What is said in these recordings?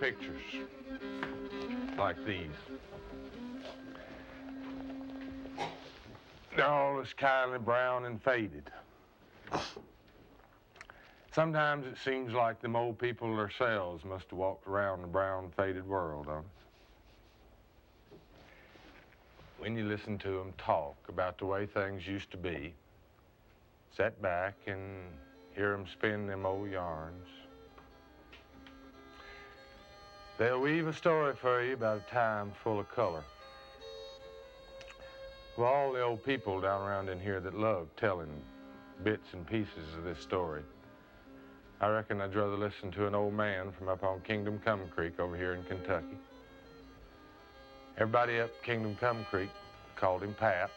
pictures like these. They're all as kindly brown and faded. Sometimes it seems like them old people themselves must have walked around the brown, faded world, don't it? When you listen to them talk about the way things used to be, sit back and hear them spin them old yarns. They'll weave a story for you about a time full of color. Well, all the old people down around in here that love telling bits and pieces of this story, I reckon I'd rather listen to an old man from up on Kingdom Come Creek over here in Kentucky. Everybody up Kingdom Come Creek called him Pap.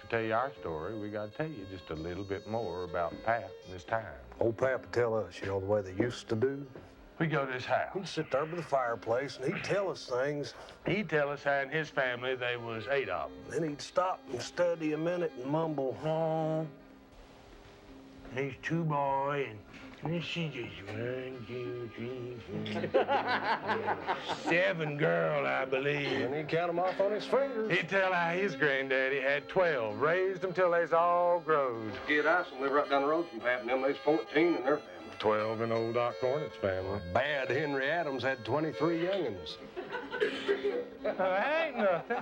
To tell you our story, we got to tell you just a little bit more about Pap and his time. Old Pap would tell us, you know, the way they used to do. We go to his house. He'd sit there by the fireplace and he'd tell us things. He'd tell us how in his family there was 8 of them. Then he'd stop and study a minute and mumble, Oh, there's 2 boys, and this is just 1, 2, 3, 4, 5, 7 girl, I believe. and he'd count them off on his fingers. He'd tell how his granddaddy had 12, raised them till they's all growed. Kid Ison lived right down the road from Pap and them. There's 14 in their family. 12 in old Doc Hornet's family. Bad Henry Adams had 23 young'uns. Ain't nothing.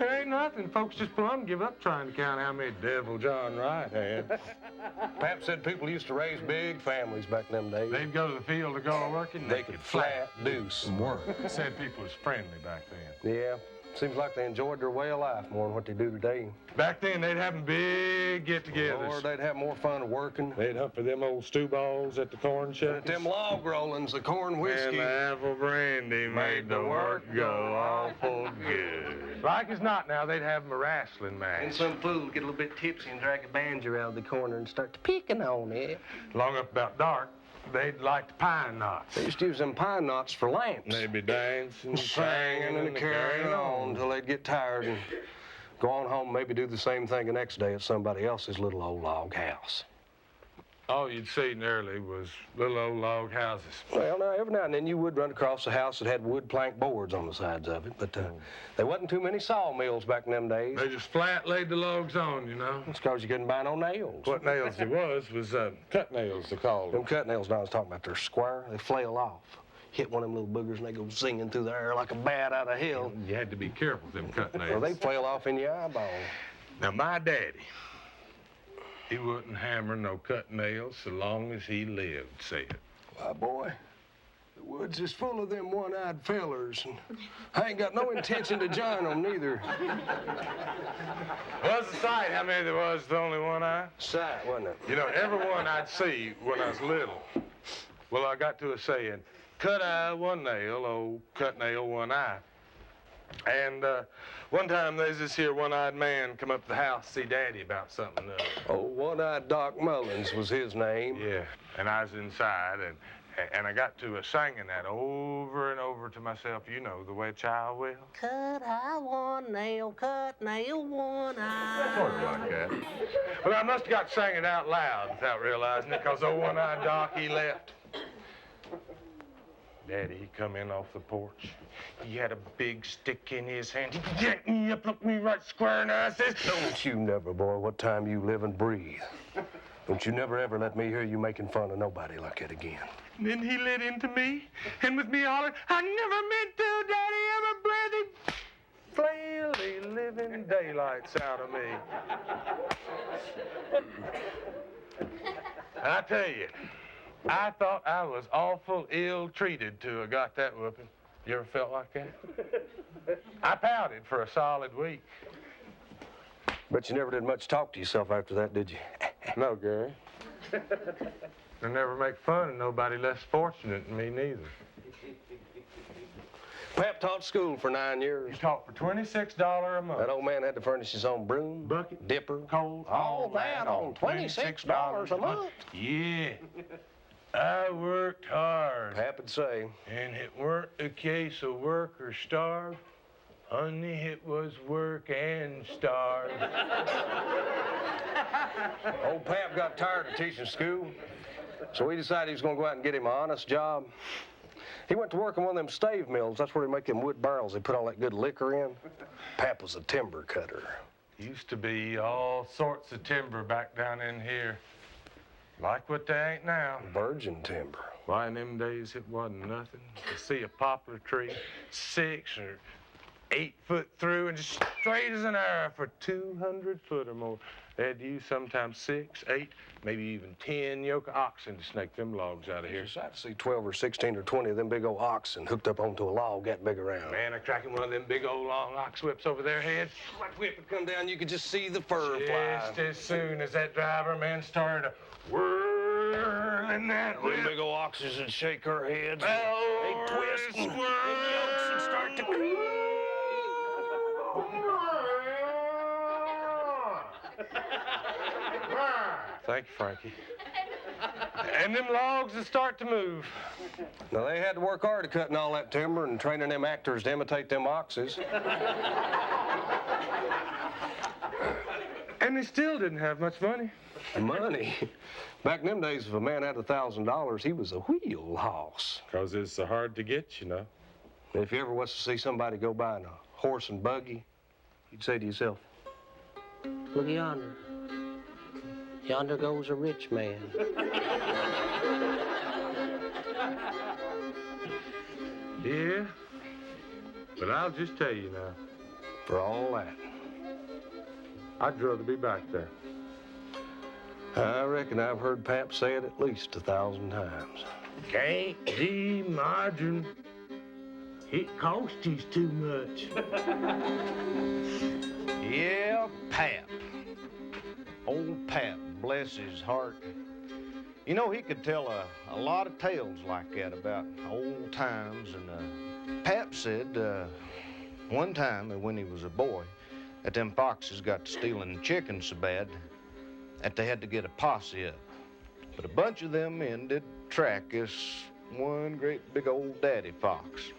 It ain't nothing. Folks just plumb give up trying to count how many devil John Wright had. Pap said people used to raise big families back in them days. They'd go to the field to go working. They could flat do some work. Said people was friendly back then. Yeah, seems like they enjoyed their way of life more than what they do today. Back then, they'd have them big get-togethers. Or they'd have more fun working. They'd hunt for them old stew balls at the corn shuckers. At them log rollings, the corn whiskey. And the apple brandy made the work go awful good. Like as not now, they'd have them a wrestling match. And some fool would get a little bit tipsy and drag a banjo out of the corner and start to picking on it. Long up about dark, they'd light the pine knots. They used to use them pine knots for lamps. They'd be dancing, Singing and carrying on till they'd get tired and go on home, maybe do the same thing the next day at somebody else's little old log house. All you'd see nearly was little old log houses. Well, now, every now and then you would run across a house that had wood plank boards on the sides of it, but there wasn't too many sawmills back in them days. They just flat laid the logs on, you know. That's because you couldn't buy no nails. What nails it was cut nails, they called Them them. cut nails I was talking about, they're square, they flail off. Hit one of them little boogers and they go zinging through the air like a bat out of hell. You had to be careful with them cut nails. Well, they flail off in your eyeball. Now, my daddy, he wouldn't hammer no cut nails so long as he lived, said. Why, boy, the woods is full of them one-eyed fellers, and I ain't got no intention to join them neither. Was the sight how many there was with only one eye? Sight, wasn't it? You know, every one I'd see when I was little. Well, I got to a saying, cut eye, one nail, oh, cut nail, one eye. And one time there's this here one-eyed man come up to the house to see Daddy about something or other. Oh, one-eyed Doc Mullins was his name. Yeah, and I was inside, and I got to singing that over and over to myself, you know, the way a child will. Cut eye, one nail, one eye. Sort of like that. Well, I must have got singing out loud without realizing it, because old one-eyed Doc, he left. Daddy, he come in off the porch. He had a big stick in his hand. He jacked me up, looked me right square in the eye, says, Don't you never, boy, what time you live and breathe. Don't you never ever let me hear you making fun of nobody like that again. And then he lit into me, and with me hollering, I never meant to, Daddy, ever bled the living daylights out of me. And I tell you, I thought I was awful ill-treated to have got that whooping. You ever felt like that? I pouted for a solid week. But you never did much talk to yourself after that, did you? No, Gary. I never make fun of nobody less fortunate than me, neither. Pap taught school for 9 years. He taught for $26 a month. That old man had to furnish his own broom, Bucket, dipper, coal, all that on $26 a month. Yeah. I worked hard. Pap would say. And it weren't a case of work or starve. Honey, it was work and starve. Old Pap got tired of teaching school, so he decided he was going to go out and get him an honest job. He went to work in one of them stave mills. That's where they make them wood barrels. They put all that good liquor in. Pap was a timber cutter. Used to be all sorts of timber back down in here. Like what they ain't now. Virgin timber. Why, in them days, it wasn't nothing to see a poplar tree 6 or 8 foot through and just straight as an arrow for 200 foot or more. They had to use sometimes 6, 8, maybe even 10 yoke of oxen to snake them logs out of here. I'd see 12 or 16 or 20 of them big old oxen hooked up onto a log that big around. Man, a cracking one of them big old long ox whips over their heads. That whip would come down, you could just see the fur fly. Just as soon as that driver man started to whirling that whip. Them big old oxes would shake her heads. Oh, they'd twist and the yokes would start to creak. Thank you, Frankie. And them logs would start to move. Now, they had to work hard at cutting all that timber and training them actors to imitate them oxes. And they still didn't have much money. Money? Back in them days, if a man had $1,000, he was a wheel hoss. 'Cause it's so hard to get, you know. And if you ever was to see somebody go by in a horse and buggy, you'd say to yourself, look yonder. Yonder goes a rich man. Yeah, but I'll just tell you now, for all that, I'd rather be back there. I reckon I've heard Pap say it at least 1,000 times. Can't imagine. It costs you too much. Yeah, Pap. Old Pap, bless his heart. You know, he could tell a lot of tales like that about old times. And Pap said one time when he was a boy that them foxes got to stealing chickens so bad that they had to get a posse up. But a bunch of them men did track this one great big old daddy fox.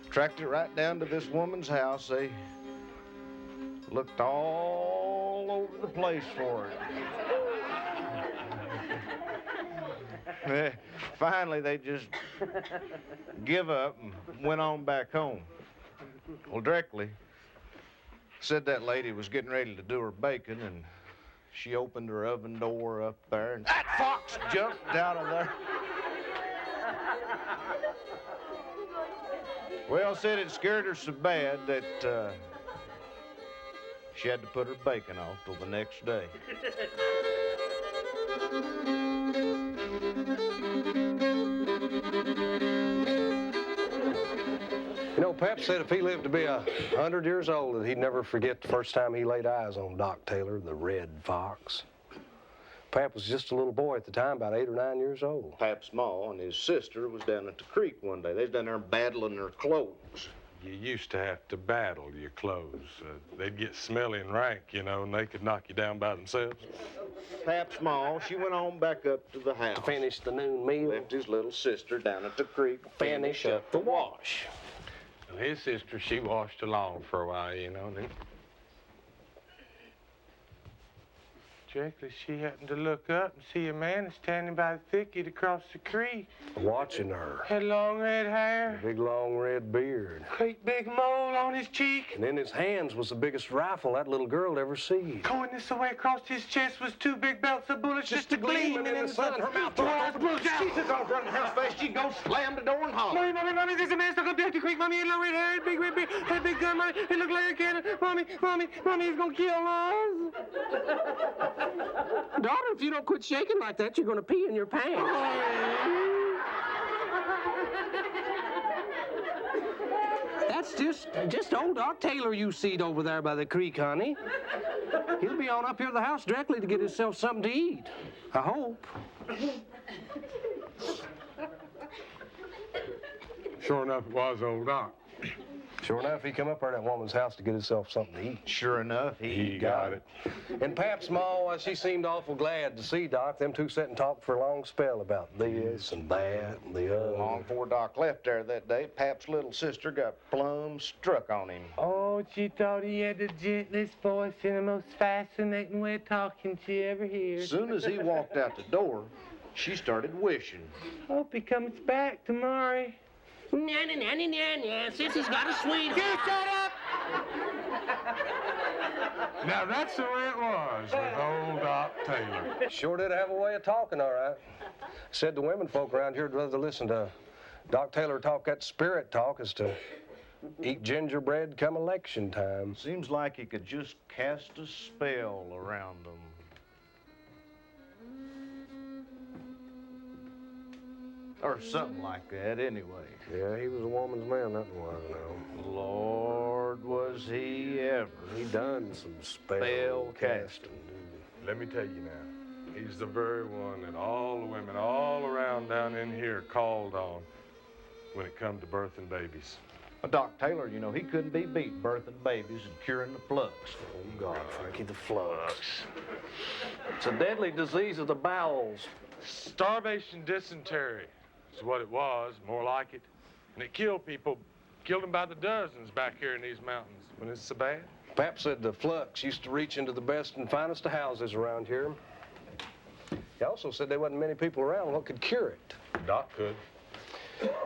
Tracked it right down to this woman's house. They looked all over the place for it. Finally, they just give up and went on back home. Well, directly, said that lady was getting ready to do her bacon, and she opened her oven door up there, and that fox jumped out of there. Well, said it scared her so bad that she had to put her bacon off till the next day. You know, Pap said if he lived to be 100 years old, that he'd never forget the first time he laid eyes on Doc Taylor, the Red Fox. Pap was just a little boy at the time, about 8 or 9 years old. Pap's ma and his sister was down at the creek one day. They was down there battling their clothes. You used to have to battle your clothes. They'd get smelly and rank, you know, and they could knock you down by themselves. Pap's ma, she went on back up to the house. To finish the noon meal. Left his little sister down at the creek. Finish up the wash. And his sister, she washed along for a while, you know, and then directly she happened to look up and see a man standing by the thicket across the creek. Watching her. Had long red hair. A big, long, red beard. Great big mole on his cheek. And in his hands was the biggest rifle that little girl ever seen. Going this way across his chest was 2 big belts of bullets just a gleaming in the sun. Her mouth She took off running the house fast. She goes, slammed the door and hollered. Mommy, there's a man stuck up there at the creek. Mommy, had long red hair, had big red beard, had a big gun. Mommy, it looked like a cannon. Mommy, he's gonna kill us. Daughter, if you don't quit shaking like that, you're going to pee in your pants. That's just old Doc Taylor you seed over there by the creek, honey. He'll be on up here to the house directly to get himself something to eat. I hope. Sure enough, it was old Doc. Sure enough, he come up there to that woman's house to get himself something to eat. Sure enough, He got it. And Pap's ma, she seemed awful glad to see Doc. Them two sat and talked for a long spell about this and that and the other. Long before Doc left there that day, Pap's little sister got plumb struck on him. Oh, she thought he had the gentlest voice and the most fascinating way of talking she ever heard. As soon as he walked out the door, she started wishing. Hope he comes back tomorrow. Nanny, nanny, nanny, Sissy's got a sweetheart. You shut up! Now, that's the way it was with old Doc Taylor. Sure did have a way of talking, all right. Said the women folk around here would rather listen to Doc Taylor talk that spirit talk as to eat gingerbread come election time. Seems like he could just cast a spell around them. Or something like that, anyway. Yeah, he was a woman's man, that was, now. Lord, was he ever. He done some Spell casting. Let me tell you now, he's the very one that all the women all around down in here called on when it come to birthing babies. Well, Doc Taylor, you know, he couldn't be beat birthing babies and curing the flux. Oh, God, Frankie, the flux. It's a deadly disease of the bowels. Starvation dysentery is what it was, more like it. And it killed people, killed them by the dozens back here in these mountains when it's so bad. Pap said the flux used to reach into the best and finest of houses around here. He also said there wasn't many people around what could cure it. Doc could.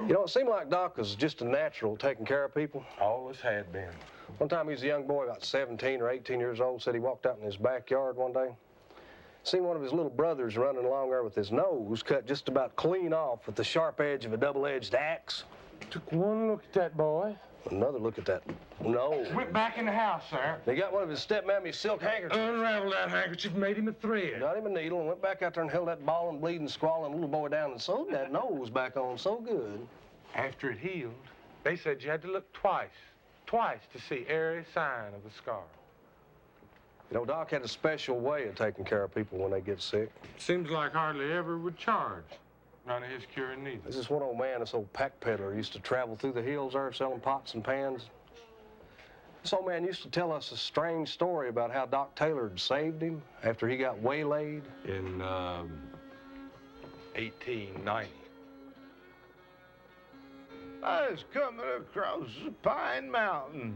You know, it seemed like Doc was just a natural taking care of people. Always had been. One time he was a young boy, about 17 or 18 years old, said he walked out in his backyard one day. Seen one of his little brothers running along there with his nose cut just about clean off with the sharp edge of a double-edged axe. Took one look at that boy. Another look at that nose. Went back in the house, sir. He got one of his stepmammy's silk handkerchiefs. Unraveled that handkerchief, made him a thread. Got him a needle and went back out there and held that bawling, bleeding, squalling little boy down and sewed that nose back on so good. After it healed, they said you had to look twice to see every sign of the scar. You know, Doc had a special way of taking care of people when they get sick. Seems like hardly ever would charge. None of his curing neither. There's this one old man, this old pack peddler, used to travel through the hills there selling pots and pans. This old man used to tell us a strange story about how Doc Taylor had saved him after he got waylaid. In 1890. I was coming across the Pine Mountain.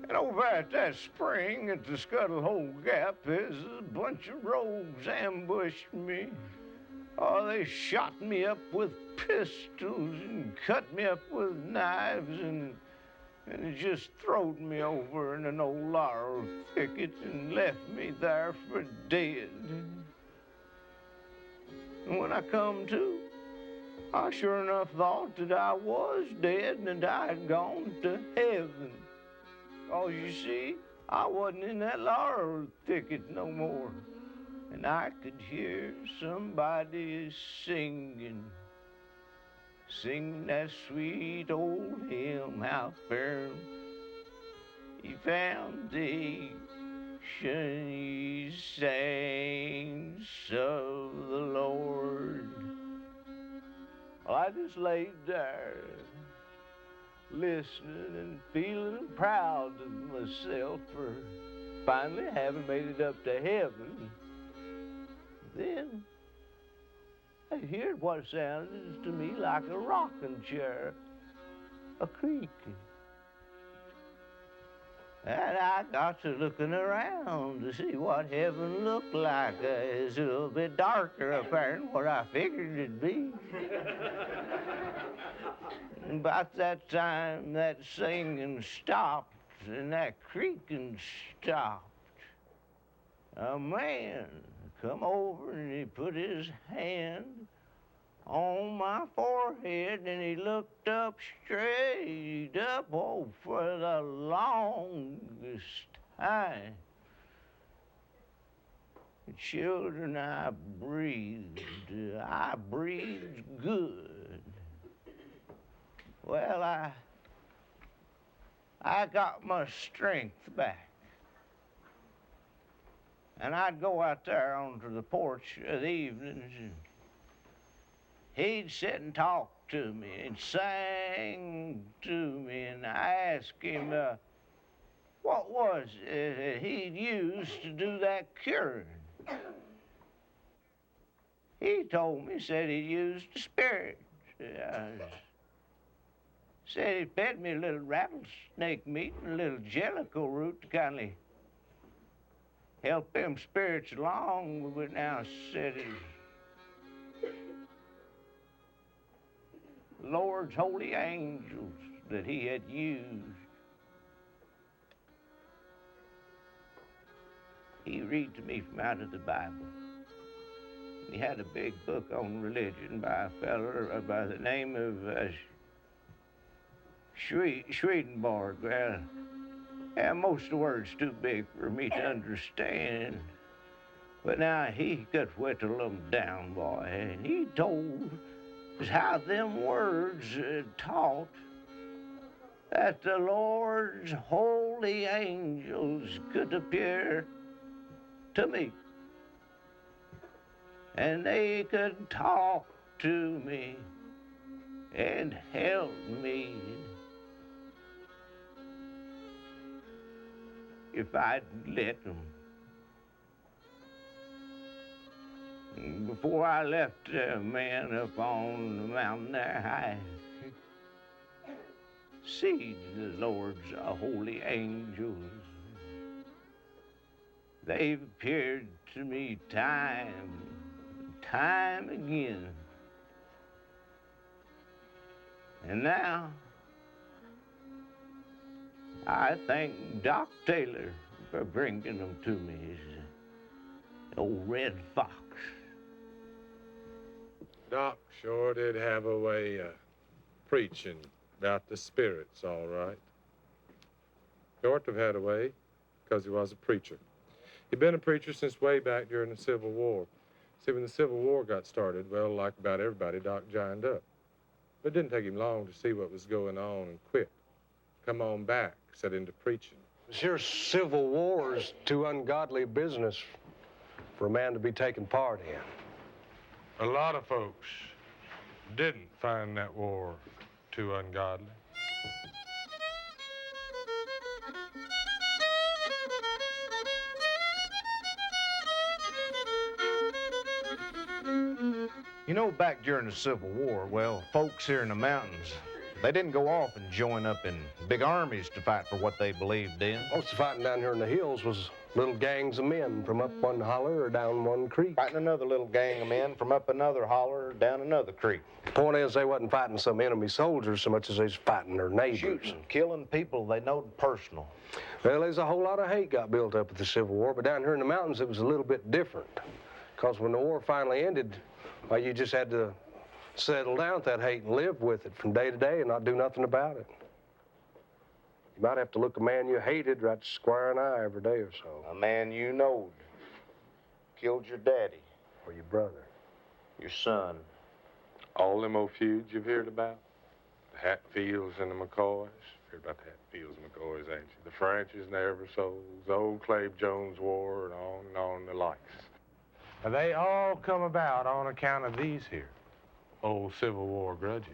And over at that spring at the Scuttle Hole Gap, there's a bunch of rogues ambushed me. Oh, they shot me up with pistols and cut me up with knives and it just throwed me over in an old laurel thicket and left me there for dead. And when I come to, I sure enough thought that I was dead and I had gone to heaven. Oh, you see, I wasn't in that laurel thicket no more. And I could hear somebody singing that sweet old hymn, how fair he found the saints of the Lord. Well, I just laid there listening and feeling proud of myself for finally having made it up to heaven. Then I heard what sounded to me like a rocking chair, a creaking. And I got to looking around to see what heaven looked like. It's a little bit darker up there than what I figured it'd be. About that time, that singing stopped and that creaking stopped. A man come over and he put his hand on my forehead and he looked up straight up, oh, for the longest time. Children, I breathed good. Well, I got my strength back. And I'd go out there onto the porch of the evenings and he'd sit and talk to me and sang to me, and I asked him what was it he'd used to do that curing. He told me, said he used spirits. Said he fed me a little rattlesnake meat and a little jellicoe root to kind of help them spirits along. But now said he Lord's holy angels that he had used. He read to me from out of the Bible. He had a big book on religion by a fellow by the name of Swedenborg. Well, yeah, most of the words too big for me to understand. But now he could whittle them down, boy, and he told us how them words taught that the Lord's holy angels could appear to me. And they could talk to me and help me if I'd let them. Before I left man up on the mountain there, I see the Lord's holy angels. They've appeared to me time again. And now, I thank Doc Taylor for bringing them to me, his old red fox. Doc sure did have a way of preaching about the spirits, all right. He ought to have had a way, because he was a preacher. He'd been a preacher since way back during the Civil War. See, when the Civil War got started, well, like about everybody, Doc joined up. But it didn't take him long to see what was going on and quit. Come on back, set into preaching. This here Civil War is too ungodly a business for a man to be taking part in. A lot of folks didn't find that war too ungodly. You know, back during the Civil War, well, folks here in the mountains, they didn't go off and join up in big armies to fight for what they believed in. Most of the fighting down here in the hills was little gangs of men from up one holler or down one creek. Fighting another little gang of men from up another holler or down another creek. The point is, they wasn't fighting some enemy soldiers so much as they was fighting their neighbors. Shooting, killing people they knowed personal. Well, there's a whole lot of hate got built up at the Civil War, but down here in the mountains it was a little bit different. Because when the war finally ended, well, you just had to settle down with that hate and live with it from day to day and not do nothing about it. You might have to look a man you hated right square in the eye every day or so. A man you knowed killed your daddy. Or your brother. Your son. All them old feuds you've heard about? The Hatfields and the McCoys. Heard about the Hatfields and McCoys, ain't you? The Franches and the Eversoles, the old Clave Jones War, and on the likes. Now, they all come about on account of these here old Civil War grudges.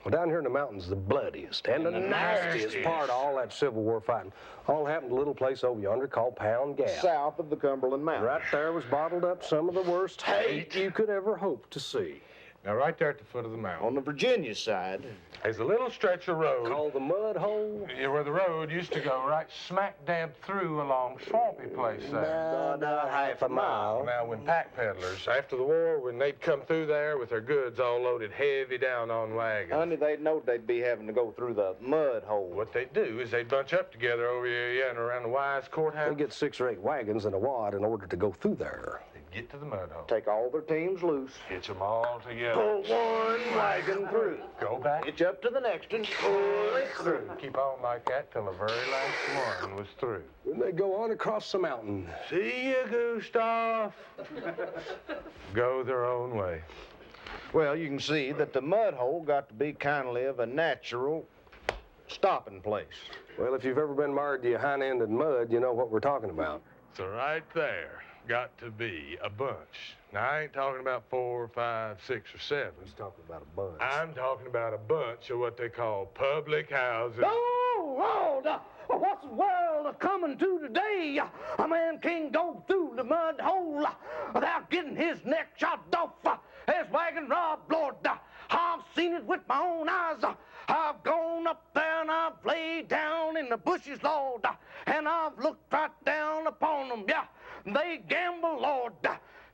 Well, down here in the mountains, the bloodiest and the nastiest part of all that Civil War fighting all happened in a little place over yonder called Pound Gap. South of the Cumberland Mountains. Right there was bottled up some of the worst hate you could ever hope to see. Now, right there at the foot of the mountain. On the Virginia side. There's a little stretch of road. Called the Mud Hole. Yeah, where the road used to go right smack dab through along swampy place there. About half a mile. Now, when pack peddlers, after the war, when they'd come through there with their goods all loaded heavy down on wagons. Honey, they'd know they'd be having to go through the mud hole. What they'd do is they'd bunch up together over here and around the Wise Courthouse. They'd get 6 or 8 wagons and a wad in order to go through there. They'd get to the mud hole. Take all their teams loose. Hitch them all together. Pull one wagon through. Go back. Hitch up to the next one. Pull it through. Keep on like that till the very last one was through. Then they'd go on across the mountain. See you, Gustav. Go their own way. Well, you can see that the mud hole got to be kind of a natural stopping place. Well, if you've ever been married to a hind-ended mud, you know what we're talking about. So right there got to be a bunch. Now, I ain't talking about 4, 5, 6, or 7. He's talking about a bunch. I'm talking about a bunch of what they call public houses. Oh, Lord, what's the world coming to today? A man can't go through the mud hole without getting his neck chopped off. His wagon robbed, Lord. I've seen it with my own eyes. I've gone up there and I've laid down in the bushes, Lord, and I've looked right down upon them. Yeah, they gamble, Lord.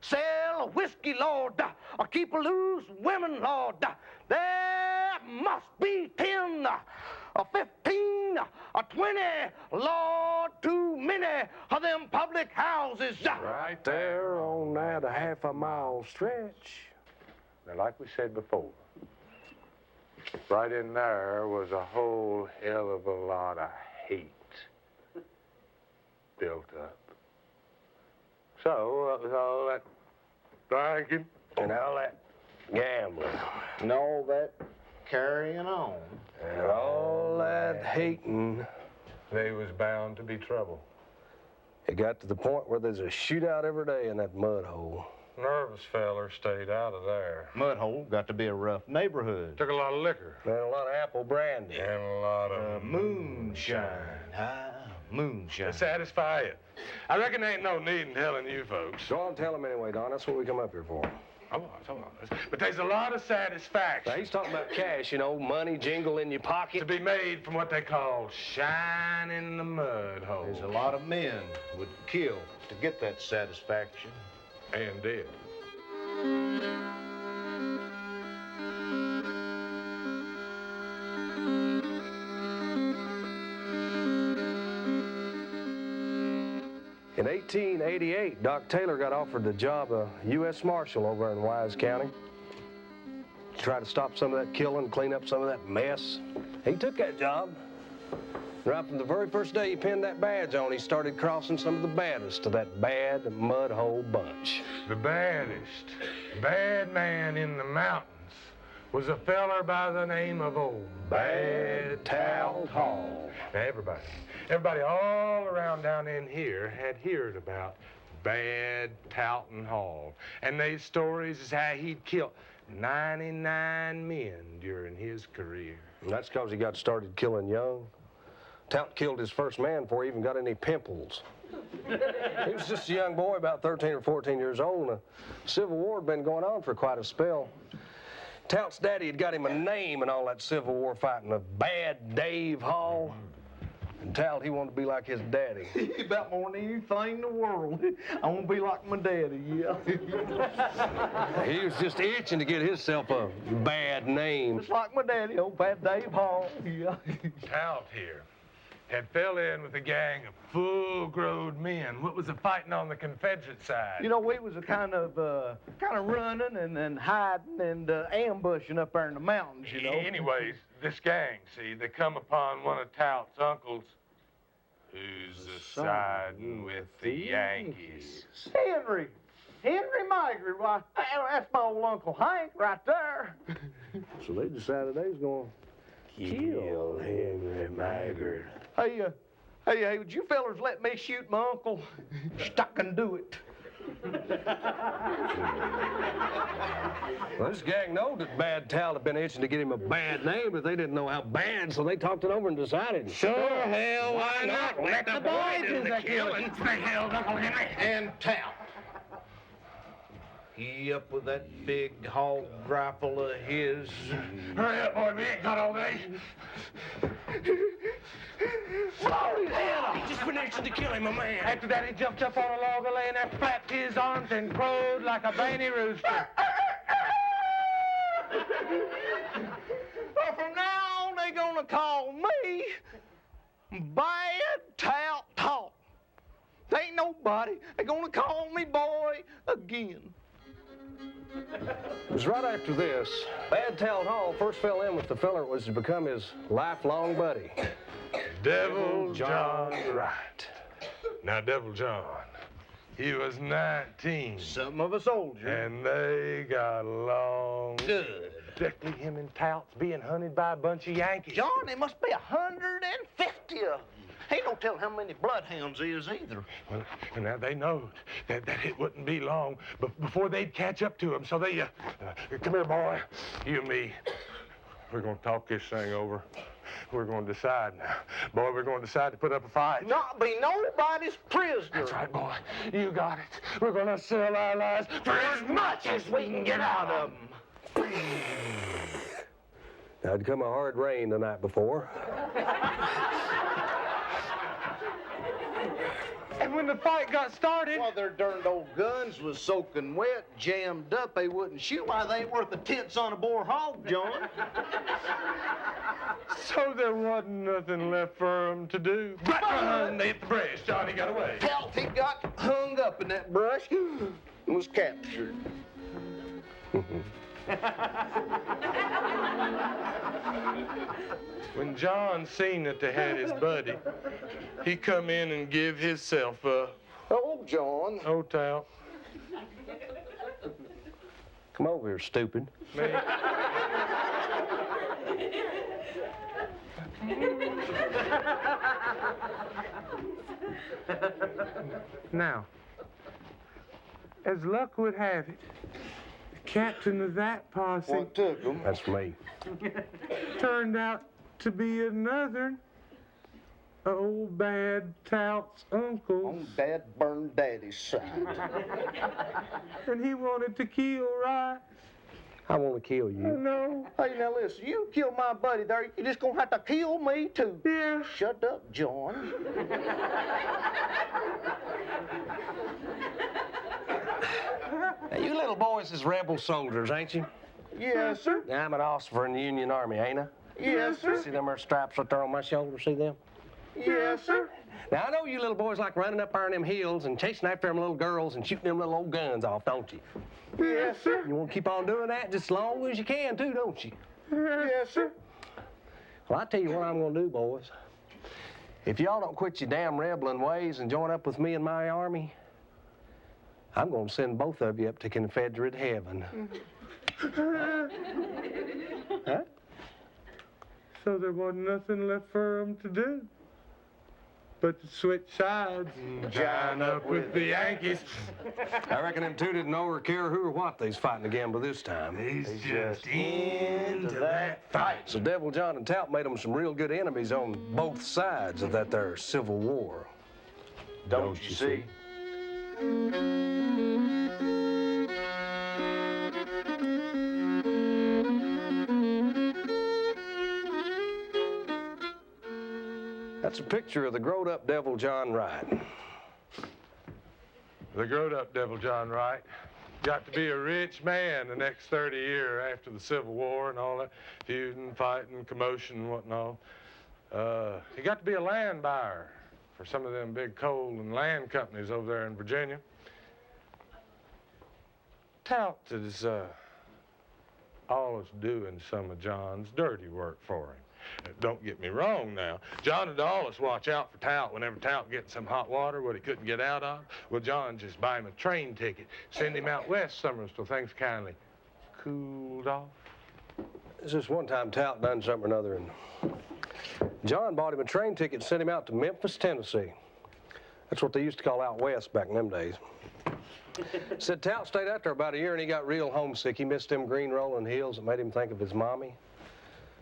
sell whiskey, Lord, or keep loose women, Lord. There must be 10, or 15, or 20, Lord, too many of them public houses. Right there on that half a mile stretch. Now, like we said before, right in there was a whole hell of a lot of hate built up. So, what was all that drinking? And all that gambling. And all that carrying on. And all that hating. They was bound to be trouble. It got to the point where there's a shootout every day in that mud hole. Nervous feller stayed out of there. Mud hole got to be a rough neighborhood. Took a lot of liquor. And a lot of apple brandy. And a lot of Moonshine. Moonshine. to satisfy it. I reckon there ain't no need in telling you folks. Go on, tell him anyway, Don. That's what we come up here for. Hold on. But there's a lot of satisfaction Now, he's talking about cash, you know, money jingle in your to pocket. be made from what they call shine in the mud hole. There's a lot of men would kill to get that satisfaction. And did. In 1888, Doc Taylor got offered the job of U.S. Marshal over in Wise County. Try to stop some of that killing, clean up some of that mess. He took that job. Right from the very first day he pinned that badge on, he started crossing some of the baddest of that bad mud hole bunch. The baddest bad man in the mountains was a feller by the name of old Bad Tout Hall. Now, everybody all around down in here had heard about Bad Toutin' Hall. And they stories is how he'd killed 99 men during his career. And that's because he got started killing young. Tout killed his first man before he even got any pimples. He was just a young boy, about 13 or 14 years old, and the Civil War had been going on for quite a spell. Tout's daddy had got him a name in all that Civil War fighting, of Bad Dave Hall. And Tout, he wanted to be like his daddy. About more than anything in the world. I want to be like my daddy, yeah. He was just itching to get himself a bad name. Just like my daddy, old Bad Dave Hall, yeah. Tout here had fell in with a gang of full-grown men. What was the fighting on the Confederate side? You know, we was a kind of running and then hiding and ambushing up there in the mountains, you know. Anyways, this gang, see, they come upon one of Tout's uncles who's siding with the Yankees. Henry Migrant, why, that's my old Uncle Hank right there. So they decided they was going to kill Henry Maggard. Hey, would you fellers let me shoot my uncle? I can do it. Well, this gang knowed that Bad Tout had been itching to get him a bad name, but they didn't know how bad, so they talked it over and decided. Sure, hell, why not? Let the boys do the killing. They held Uncle Henry. And Tout. He up with that big hog rifle of his. Hurry up, boy, we ain't got all day. Blow his head off. He just been itching to kill him, my man. After that, he jumped up on a log and lay in there, flapped his arms, and crowed like a veiny rooster. Well, from now on, they gonna call me Bad Tout Hall. There ain't nobody. They gonna call me boy again. It was right after this, Bad Tout Hall first fell in with the feller that was to become his lifelong buddy, Devil John Wright. Now, Devil John, he was 19. Something of a soldier. And they got along. Good. Directly him and Tout's being hunted by a bunch of Yankees. John, there must be 150 of them. Ain't no telling how many bloodhounds there is either. Well, now they know that it wouldn't be long before they'd catch up to him. So they, come here, boy, you and me. We're going to talk this thing over. We're going to decide now. Boy, we're going to decide to put up a fight. Not be nobody's prisoner. That's right, boy. You got it. We're going to sell our lives for as much as we can get out of them. Now, it'd come a hard rain the night before. And when the fight got started... Well, their darned old guns was soaking wet, jammed up. They wouldn't shoot. Why, they ain't worth the tits on a boar hog, John. So there wasn't nothing left for him to do. But underneath the bridge, Johnny got away. Hell, he got hung up in that brush and was captured. When John seen that they had his buddy, he come in and give himself up. Oh, John. Oh, Tal. Come over here, stupid. Me? Now, as luck would have it, the captain of that posse What took him? That's me. turned out to be another old bad Tout's uncle. On Dad burned Daddy's side. And he wanted to kill Rice. I want to kill you. No. Hey, now listen, you kill my buddy there, you're just gonna have to kill me too. Yeah. Shut up, John. Now, you little boys is rebel soldiers, ain't you? Yes, sir. Now, I'm an officer in the Union Army, ain't I? Yes, sir. See them there stripes right there on my shoulder? See them? Yes, sir. Now, I know you little boys like running up there on them hills and chasing after them little girls and shooting them little old guns off, don't you? Yes, sir. You want to keep on doing that just as long as you can, too, don't you? Yes, sir. Well, I tell you what I'm going to do, boys. If y'all don't quit your damn rebelling ways and join up with me in my army, I'm going to send both of you up to Confederate heaven. Huh? So there wasn't nothing left for him to do but to switch sides and join up with the Yankees. I reckon them two didn't know or care who or what they's fighting again by this time. He's just into that fight. So Devil John and Tout made them some real good enemies on both sides of that there Civil War. Don't you see? That's a picture of the growed-up Devil John Wright. The growed-up Devil John Wright got to be a rich man the next 30 years after the Civil War and all that feuding, fighting, commotion and whatnot. He got to be a land buyer for some of them big coal and land companies over there in Virginia. Tout is always doing some of John's dirty work for him. Don't get me wrong now. John would always watch out for Tout whenever Tout getting some hot water, what he couldn't get out of. Well, John just buy him a train ticket, send him out west summers till things kindly cooled off. There's just one time Tout done something or another, and John bought him a train ticket and sent him out to Memphis, Tennessee. That's what they used to call out west back in them days. Said Tout stayed out there about a year and he got real homesick. He missed them green rolling hills that made him think of his mommy.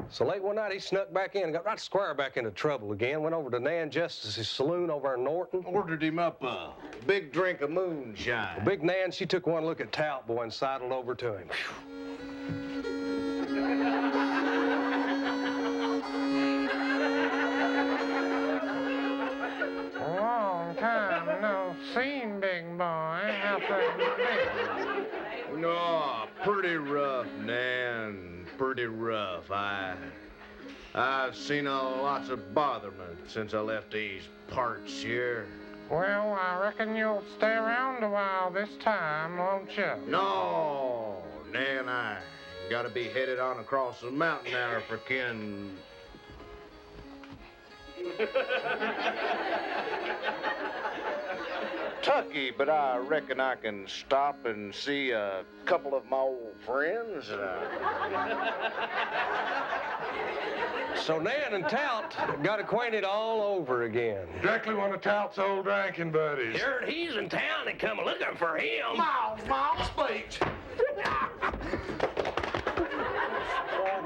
So late one night, he snuck back in and got right square back into trouble again. Went over to Nan Justice's saloon over in Norton. Ordered him up a big drink of moonshine. Well, Big Nan, she took one look at Tout, boy, and sidled over to him. Long time no seen, big boy. How things been? No, pretty rough, Nan. Pretty rough. I've seen lots of botherment since I left these parts here. Well, I reckon you'll stay around a while this time, won't you? No, Nan, I gotta be headed on across the mountain now for Kentucky, but I reckon I can stop and see a couple of my old friends. So Nan and Tout got acquainted all over again. Directly one of Tout's old drinking buddies. Heard he's in town and come looking for him. Miles, speech.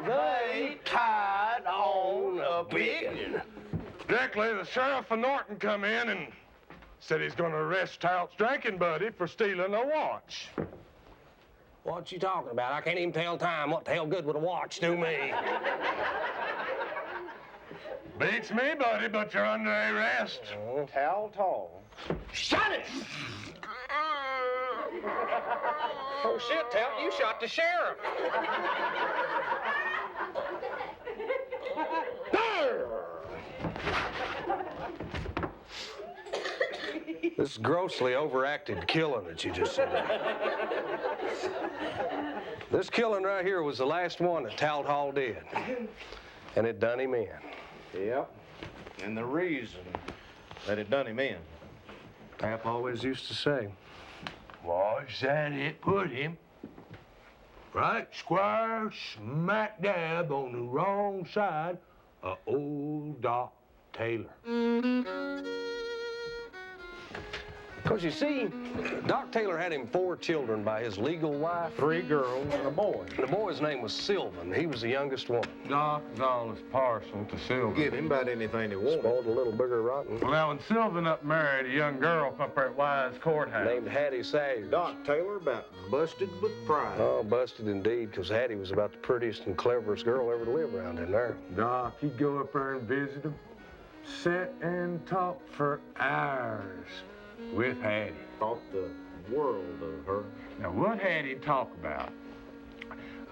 They tied on a big one. Directly, the sheriff of Norton come in and said he's going to arrest Tout's drinking buddy for stealing a watch. What you talking about? I can't even tell time. What the hell good would a watch do me? Beats me, buddy, but you're under arrest. Tal tall. Shot it! Oh, shit, Tout, you shot the sheriff. This grossly overacted killing that you just said. This killing right here was the last one that Tout Hall did. And it done him in. Yep. And the reason that it done him in. Pap always used to say, Was that it put him? Right square smack dab on the wrong side of old Doc Taylor. because you see, Doc Taylor had him 4 children by his legal wife, 3 girls and a boy. The boy's name was Sylvan. He was the youngest one. Doc is always partial to Sylvan. Give him about anything he wanted. Spoiled a little bigger rotten. Well, now, when Sylvan up married a young girl up there at Wise Courthouse. Named Hattie Sayers. Doc Taylor about busted with pride. Oh, busted indeed, because Hattie was about the prettiest and cleverest girl ever to live around in there. Doc, he'd go up there and visit him, sit and talk for hours with Hattie. Thought the world of her. Now, what Hattie talk about,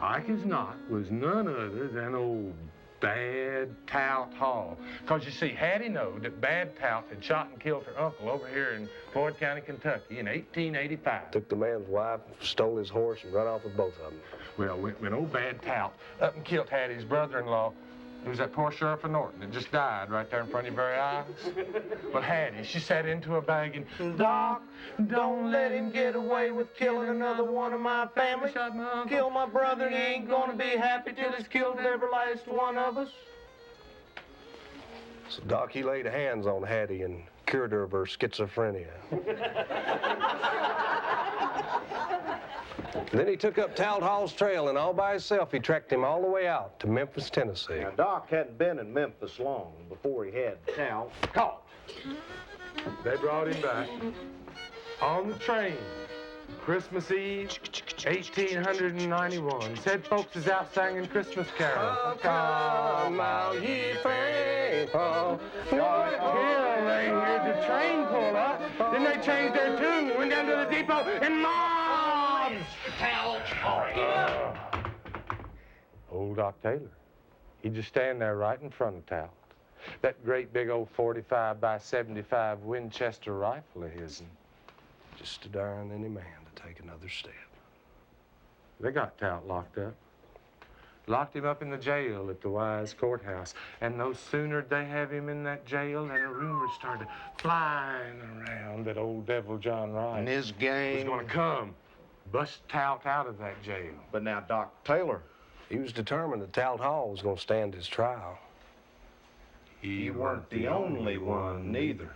like as not, was none other than old Bad Tout Hall. Because you see, Hattie knowed that Bad Tout had shot and killed her uncle over here in Floyd County, Kentucky in 1885. Took the man's wife, stole his horse, and run off with both of them. Well, when old Bad Tout up and killed Hattie's brother-in-law, it was that poor Sheriff of Norton that just died right there in front of your very eyes. Well, Hattie, she sat into a bag and, Doc, don't let him get away with killing another one of my family. Kill my brother, and he ain't gonna be happy till he's killed every last one of us. So Doc, he laid hands on Hattie and cured her of her schizophrenia. Then he took up Tout Hall's trail, and all by himself, he tracked him all the way out to Memphis, Tennessee. Now, Doc hadn't been in Memphis long before he had Tout caught. They brought him back on the train, Christmas Eve, 1891. Said folks is out singing Christmas carols. Oh, come out, ye faithful. Till they heard the train pull up, then they changed their tune, went down to the depot, and mobs! Old Doc Taylor, he'd just stand there right in front of Tout. That great big old 45 by 75 Winchester rifle of his, and Just to darn any man to take another step. they got Tout locked up. Locked him up in the jail at the Wise Courthouse. And no sooner they have him in that jail than a rumor started flying around that old Devil John Wright And his was gang. going to come bust Tout out of that jail. But now, Doc Taylor, He was determined that Tout Hall was going to stand his trial. he weren't the only one, neither.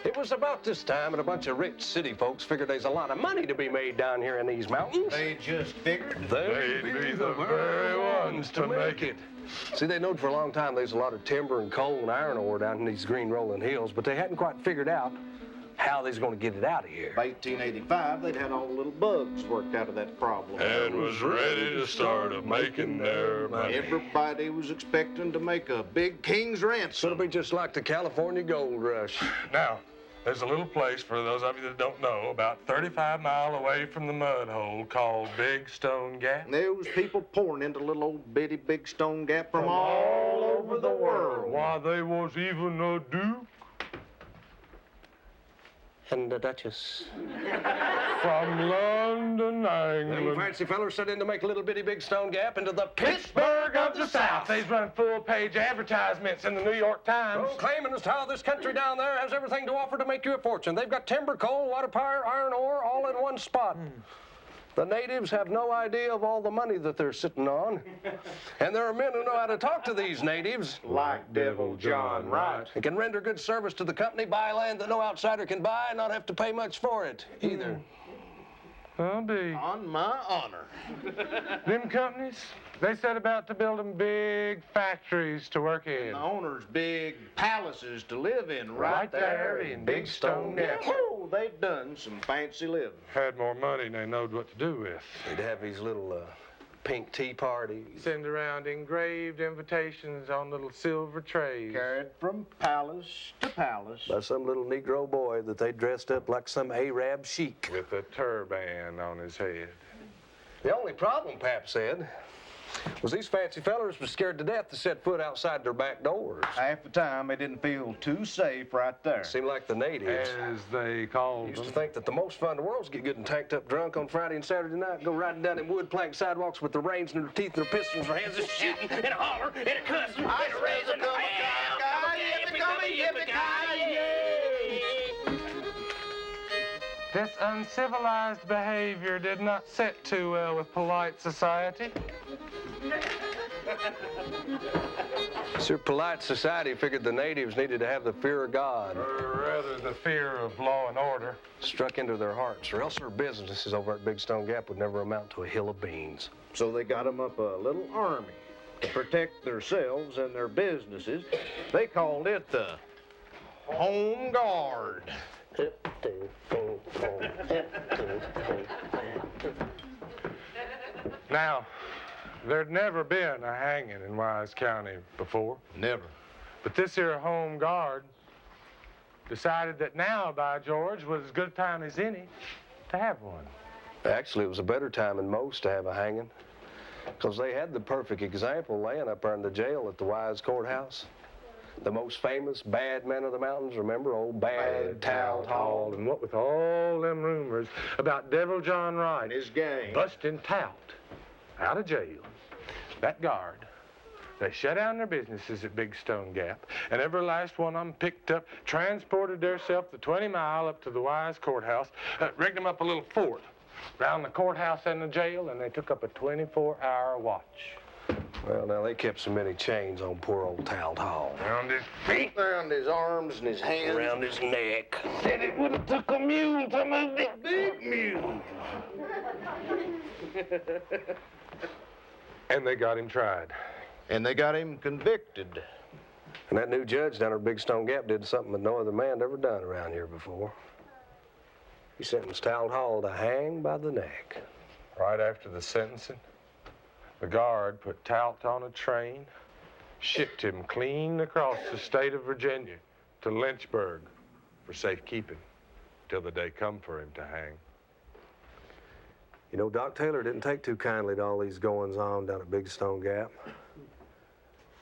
It was about this time that a bunch of rich city folks figured there's a lot of money to be made down here in these mountains. They just figured. They'd be the very ones to make it. See, they knowed for a long time there's a lot of timber and coal and iron ore down in these green rolling hills, but they hadn't quite figured out how they's going to get it out of here. By 1885, they'd had all the little bugs worked out of that problem. And was ready to start making their money. Everybody was expecting to make a big king's ransom. It'll be just like the California gold rush. Now, there's a little place, for those of you that don't know, about 35 miles away from the mud hole called Big Stone Gap. And there was people pouring into little old bitty Big Stone Gap from all over the world. Why, they was even a duke And the Duchess. from London, Them England. fancy fellers set in to make a little bitty Big Stone Gap into the Pittsburgh of the South. They's running full-page advertisements in the New York Times. Claiming as how this country down there has everything to offer to make you a fortune. They've got timber, coal, water power, iron ore, all in one spot. The natives have no idea of all the money that they're sitting on. And there are men who know how to talk to these natives. Like Devil John Wright. They can render good service to the company, buy land that no outsider can buy, and not have to pay much for it either. I'll be. On my honor. Them companies, they set about to build them big factories to work in. The owner's big palaces to live in Right there in Big Stone Gap. Oh, they've done some fancy living. Had more money than they knowed what to do with. They'd have these little pink tea parties. Send around engraved invitations on little silver trays. Carried from palace to palace. By some little Negro boy that they dressed up like some Arab sheik. With a turban on his head. The only problem, Pap said, was these fancy fellers were scared to death to set foot outside their back doors. Half the time, they didn't feel too safe right there. Seemed like the natives As they called used to them. think that the most fun in the world was to get good and tanked up drunk on Friday and Saturday night and go riding down them wood plank sidewalks with their reins in their teeth and their pistols in their hands, just shooting and a holler and a cussing and a raising. This uncivilized behavior did not sit too well with polite society. Sir, polite society figured the natives needed to have the fear of God. Or rather, the fear of law and order. Struck into their hearts, or else their businesses over at Big Stone Gap would never amount to a hill of beans. So they got them up a little army to protect themselves and their businesses. They called it the Home Guard. Now, there'd never been a hanging in Wise County before. Never. But this here Home Guard decided that now, by George, was as good a time as any to have one. Actually, it was a better time than most to have a hanging, because they had the perfect example laying up there in the jail at the Wise Courthouse. The most famous bad man of the mountains, remember, old Bad Tout Hall. And what with all them rumors about Devil John Wright And his gang. busting Tout out of jail, that guard, they shut down their businesses at Big Stone Gap, and every last one of them picked up, transported theirself the 20 mile up to the Wise Courthouse, rigged them up a little fort around the courthouse and the jail, and they took up a 24-hour watch. Well, now, they kept so many chains on poor old Tout Hall. Around his feet, Around his arms and his hands. Around his neck. said it would have took a mule to move this big mule. And they got him tried. And they got him convicted. And that new judge down at Big Stone Gap did something that no other man had ever done around here before. He sentenced Tout Hall to hang by the neck. Right after the sentencing, the guard put Tout on a train, shipped him clean across the state of Virginia to Lynchburg for safekeeping till the day come for him to hang. You know, Doc Taylor didn't take too kindly to all these goings-on down at Big Stone Gap.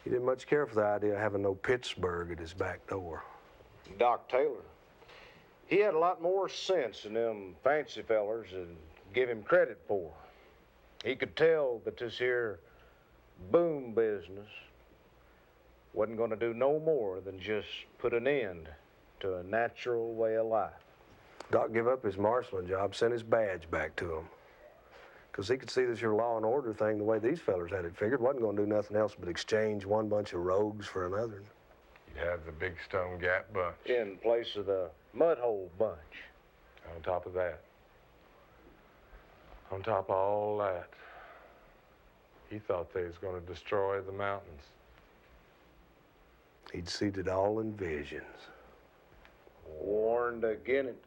He didn't much care for the idea of having no Pittsburgh at his back door. Doc Taylor. He had a lot more sense than them fancy fellers and give him credit for. He could tell that this here boom business wasn't going to do no more than just put an end to a natural way of life. Doc gave up his marshalling job, sent his badge back to him. Because he could see this your law and order thing the way these fellers had it figured. Wasn't going to do nothing else but exchange one bunch of rogues for another. You'd have the Big Stone Gap bunch. In place of the Mudhole bunch. On top of that, on top of all that, he thought they was going to destroy the mountains. He'd seen it all in visions. Warned again it.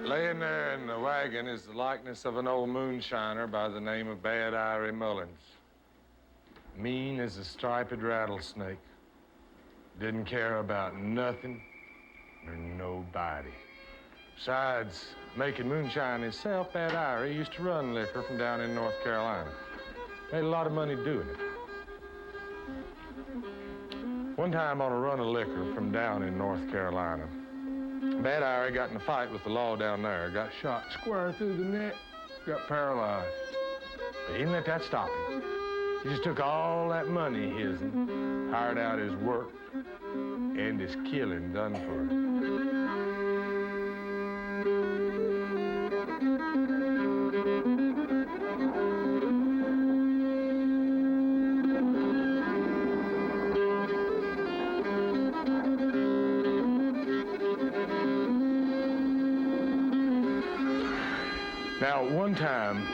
Laying there in the wagon is the likeness of an old moonshiner by the name of Bad Iry Mullins. Mean as a striped rattlesnake. Didn't care about nothing or nobody. Besides making moonshine himself, Bad Irie used to run liquor from down in North Carolina. Made a lot of money doing it. One time on a run of liquor from down in North Carolina, Bad Irie got in a fight with the law down there, got shot square through the neck, got paralyzed. But he didn't let that stop him. He just took all that money of his and hired out his work and his killing done for it. Now, one time,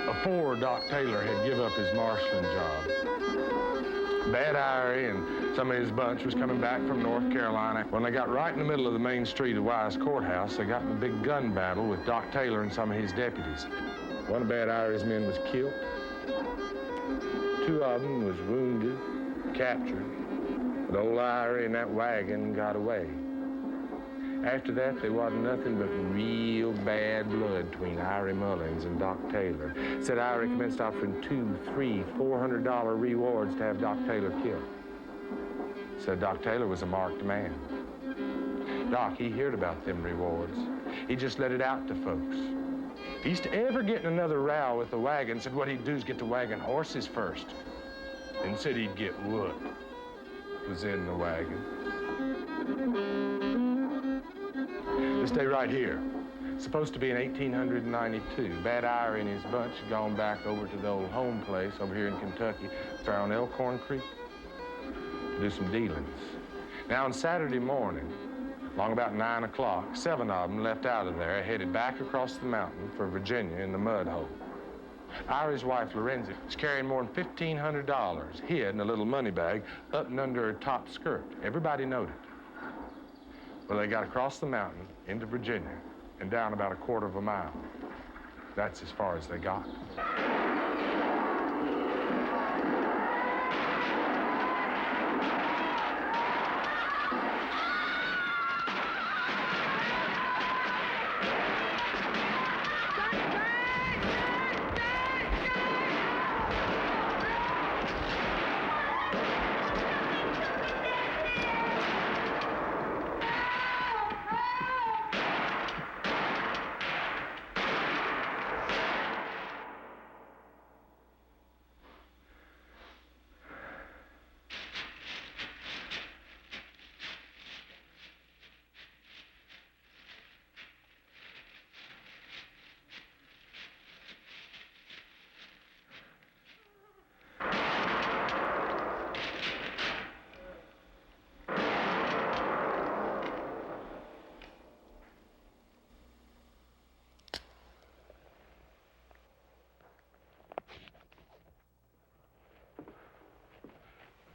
before Doc Taylor had give up his marshalling job, Bad Irie and some of his bunch was coming back from North Carolina. When they got right in the middle of the main street of Wise Courthouse, they got in a big gun battle with Doc Taylor and some of his deputies. One of Bad Irie's men was killed. Two of them was wounded, captured. But old Irie and that wagon got away. After that, there wasn't nothing but real bad blood between Irie Mullins and Doc Taylor. Said Irie commenced offering $200, $300, $400 rewards to have Doc Taylor killed. Said Doc Taylor was a marked man. Doc, he heard about them rewards. He just let it out to folks. He used to ever get in another row with the wagon, said what he'd do is get the wagon horses first. Then said he'd get what was in the wagon. This day right here, supposed to be in 1892. Bad Irie and his bunch had gone back over to the old home place over here in Kentucky, around Elkhorn Creek, to do some dealings. Now on Saturday morning, along about 9 o'clock, 7 of them left out of there, headed back across the mountain for Virginia in the mud hole. Irie's wife, Lorenzi, was carrying more than $1,500 hid in a little money bag up and under her top skirt. Everybody noted. Well, they got across the mountain into Virginia and down about a quarter of a mile. That's as far as they got.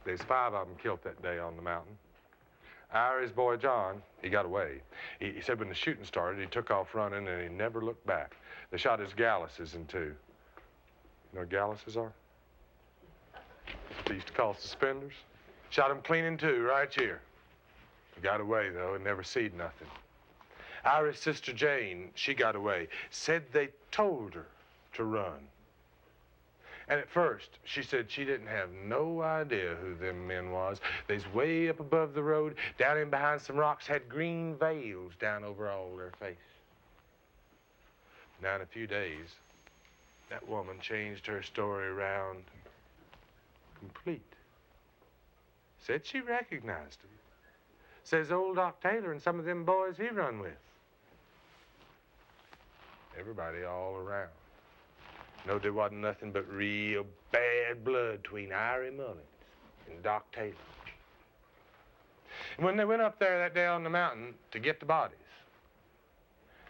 There's 5 of them killed that day on the mountain. Irie's boy, John, he got away. He said when the shooting started, he took off running and he never looked back. They shot his galluses in 2. You know what galluses are? They used to call suspenders. Shot him clean in 2 right here. He got away, though, and never seed nothing. Irie's sister, Jane, she got away. Said they told her to run. And at first, she said she didn't have no idea who them men was. They's way up above the road, down in behind some rocks, had green veils down over all their face. Now, in a few days, that woman changed her story around complete. Said she recognized him. Says old Doc Taylor and some of them boys he run with. Everybody all around. No, there wasn't nothing but real bad blood between Irie Mullins and Doc Taylor. And when they went up there that day on the mountain to get the bodies,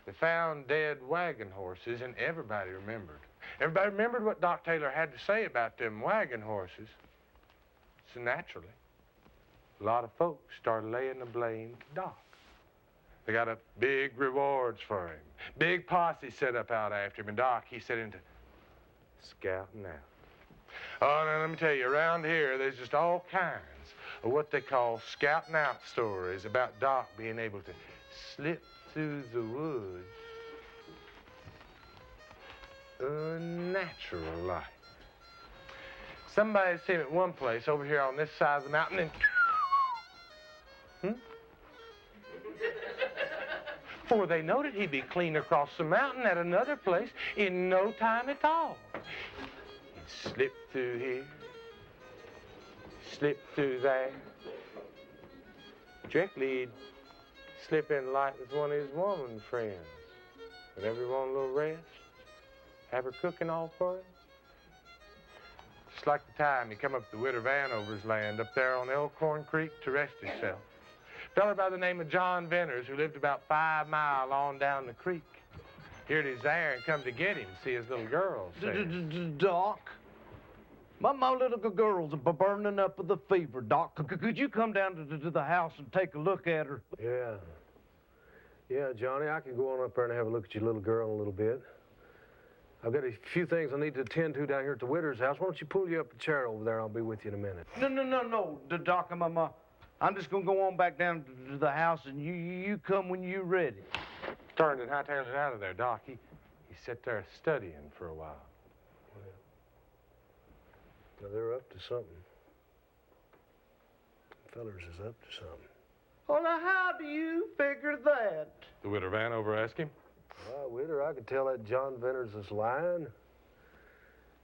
they found dead wagon horses, and everybody remembered. Everybody remembered what Doc Taylor had to say about them wagon horses. So naturally, a lot of folks started laying the blame to Doc. They got up big rewards for him. Big posse set up out after him, and Doc, he set into scouting out. Oh, now let me tell you, around here, there's just all kinds of what they call scouting out stories about Doc being able to slip through the woods, unnatural like. Somebody seen him at one place over here on this side of the mountain and before they noted, he'd be clean across the mountain at another place in no time at all. He'd slip through here, slip through there. Directly, he'd slip in light with one of his woman friends. Whenever he wanted a little rest, have her cooking all for him. Just like the time he come up the Widder Vanover's land up there on Elkhorn Creek to rest himself. A fella by the name of John Venters who lived about 5 miles on down the creek. Heard he's there and come to get him, see his little girl. Doc, my little girl's burning up with a fever, Doc. Could you come down to the house and take a look at her? Yeah, Johnny, I could go on up there and have a look at your little girl in a little bit. I've got a few things I need to attend to down here at the Widder's house. Why don't you pull you up a chair over there? I'll be with you in a minute. No, Doc, I'm just gonna go on back down to the house and you come when you're ready. Turned and hightailed it out of there, Doc. He sat there studying for a while. Now, they're up to something. Fellers is up to something. Well, now, how do you figure that? The Widder Vanover asked him. Well, Widder, I could tell that John Venters is lying.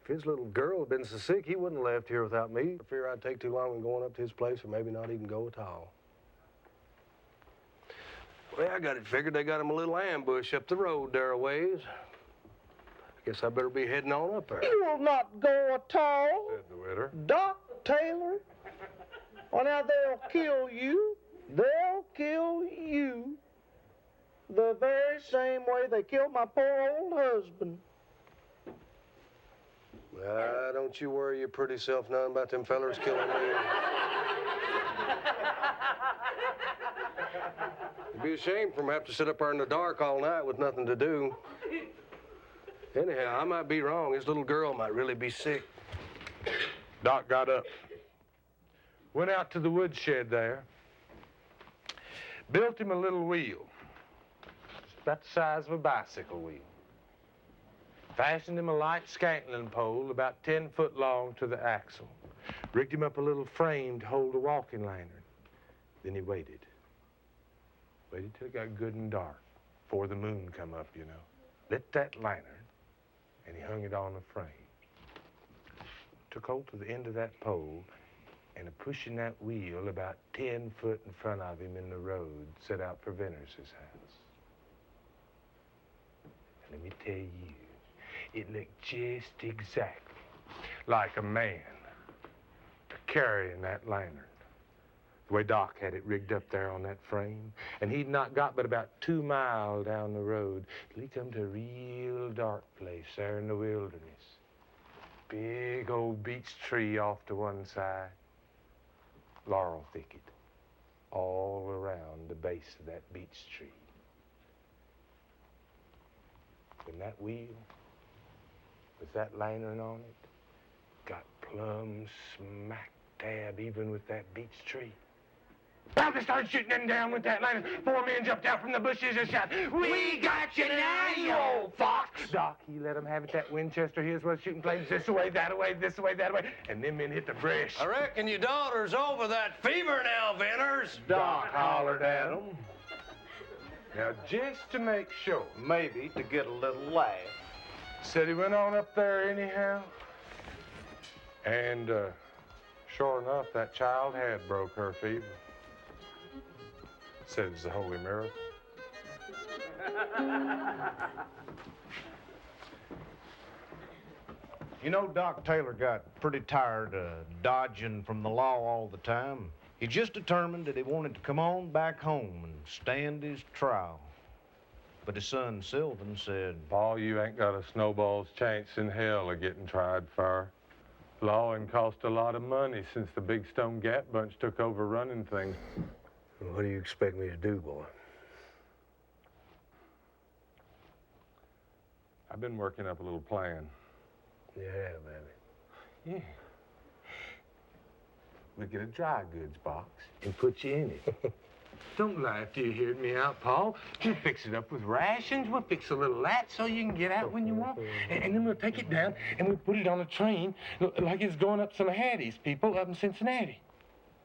If his little girl had been so sick, he wouldn't have left here without me. I fear I'd take too long in going up to his place, or maybe not even go at all. Well, I got it figured they got him a little ambush up the road there a ways. I guess I better be heading on up there. You will not go at all. Said the Widder. Doc Taylor. Well, now, they'll kill you. They'll kill you. The very same way they killed my poor old husband. Don't you worry your pretty self none about them fellers killing me. It'd be a shame for 'em to have to sit up there in the dark all night with nothing to do. Anyhow, I might be wrong. His little girl might really be sick. Doc got up, went out to the woodshed there, built him a little wheel, just about the size of a bicycle wheel. Fastened him a light scantling pole about 10 foot long to the axle. Rigged him up a little frame to hold a walking lantern. Then he waited. Waited till it got good and dark, before the moon come up, you know. Lit that lantern, and he hung it on the frame. Took hold to the end of that pole, and pushing that wheel about 10 foot in front of him in the road, set out for Venters' house. And let me tell you, it looked just exactly like a man carrying that lantern. The way Doc had it rigged up there on that frame. And he'd not got but about 2 miles down the road till he come to a real dark place there in the wilderness. Big old beech tree off to one side. Laurel thicket all around the base of that beech tree. When that wheel with that lantern on it got plumb smack dab even with that beech tree. Now they started shooting them down with that lantern. 4 men jumped out from the bushes and shouted, "We got you now, you old fox!" Doc, he let them have it. That Winchester his was shooting flames this way, that way, this way, that way. And them men hit the brush. I reckon your daughter's over that fever now, Venters. Doc hollered at him. Now, just to make sure, Maybe to get a little laugh. said he went on up there anyhow. And sure enough, that child had broke her fever. Said it was a holy miracle. You know, Doc Taylor got pretty tired of dodging from the law all the time. He just determined that he wanted to come on back home and stand his trial. But his son Sylvan said, Paul, you ain't got a snowball's chance in hell of getting tried fair. Law ain't cost a lot of money since the Big Stone Gap bunch took over running things. What do you expect me to do, boy? I've been working up a little plan. You have, have Yeah. We get a dry goods box and put you in it. Don't lie after you heard me out, Paul. We'll fix it up with rations. We'll fix a little lat so you can get out when you want. And then we'll take it down and we'll put it on a train like it's going up some Hattie's people up in Cincinnati.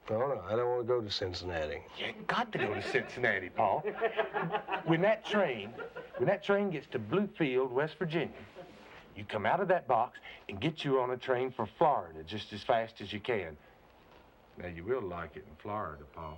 No, I don't want to go to Cincinnati. You ain't got to go to Cincinnati, Paul. When that train gets to Bluefield, West Virginia, you come out of that box and get you on a train for Florida just as fast as you can. Now, you will like it in Florida, Paul.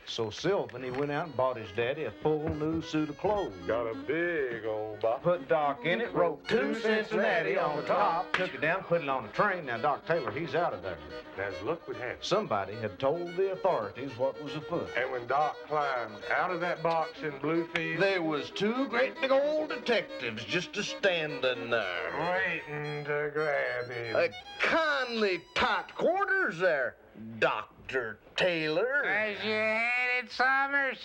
So Sylvan, he went out and bought his daddy a full new suit of clothes. Got a big old box. Put Doc in it, wrote to Cincinnati on the top, took it down, put it on the train. Now, Doc Taylor, he's out of there. As luck would have it. Somebody had told the authorities what was afoot. And when Doc climbed out of that box in Bluefield, There was two great big old detectives just a-standing there. waiting to grab him. Kindly tight quarters there, Dr. Taylor. As you headed, Summers?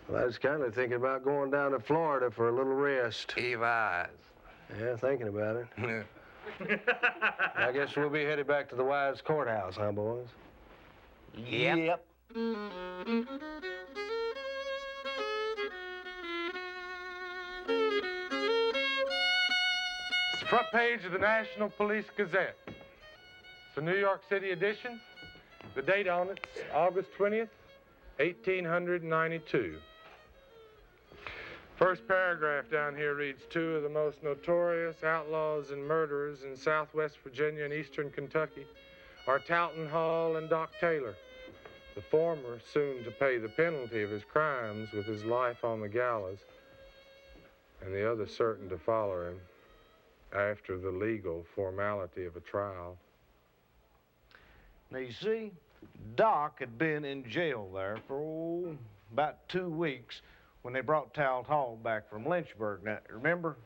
Well, I was kind of thinking about going down to Florida for a little rest. Eve eyes. Yeah, thinking about it. I guess we'll be headed back to the Wise Courthouse, huh, boys? Yep. It's the front page of the National Police Gazette. It's a New York City edition. The date on it's August 20th, 1892. First paragraph down here reads, two of the most notorious outlaws and murderers in southwest Virginia and eastern Kentucky are Talton Hall and Doc Taylor. The former soon to pay the penalty of his crimes with his life on the gallows, and the other certain to follow him after the legal formality of a trial. Now, you see, Doc had been in jail there for, about 2 weeks when they brought Talbot Hall back from Lynchburg. Now, remember?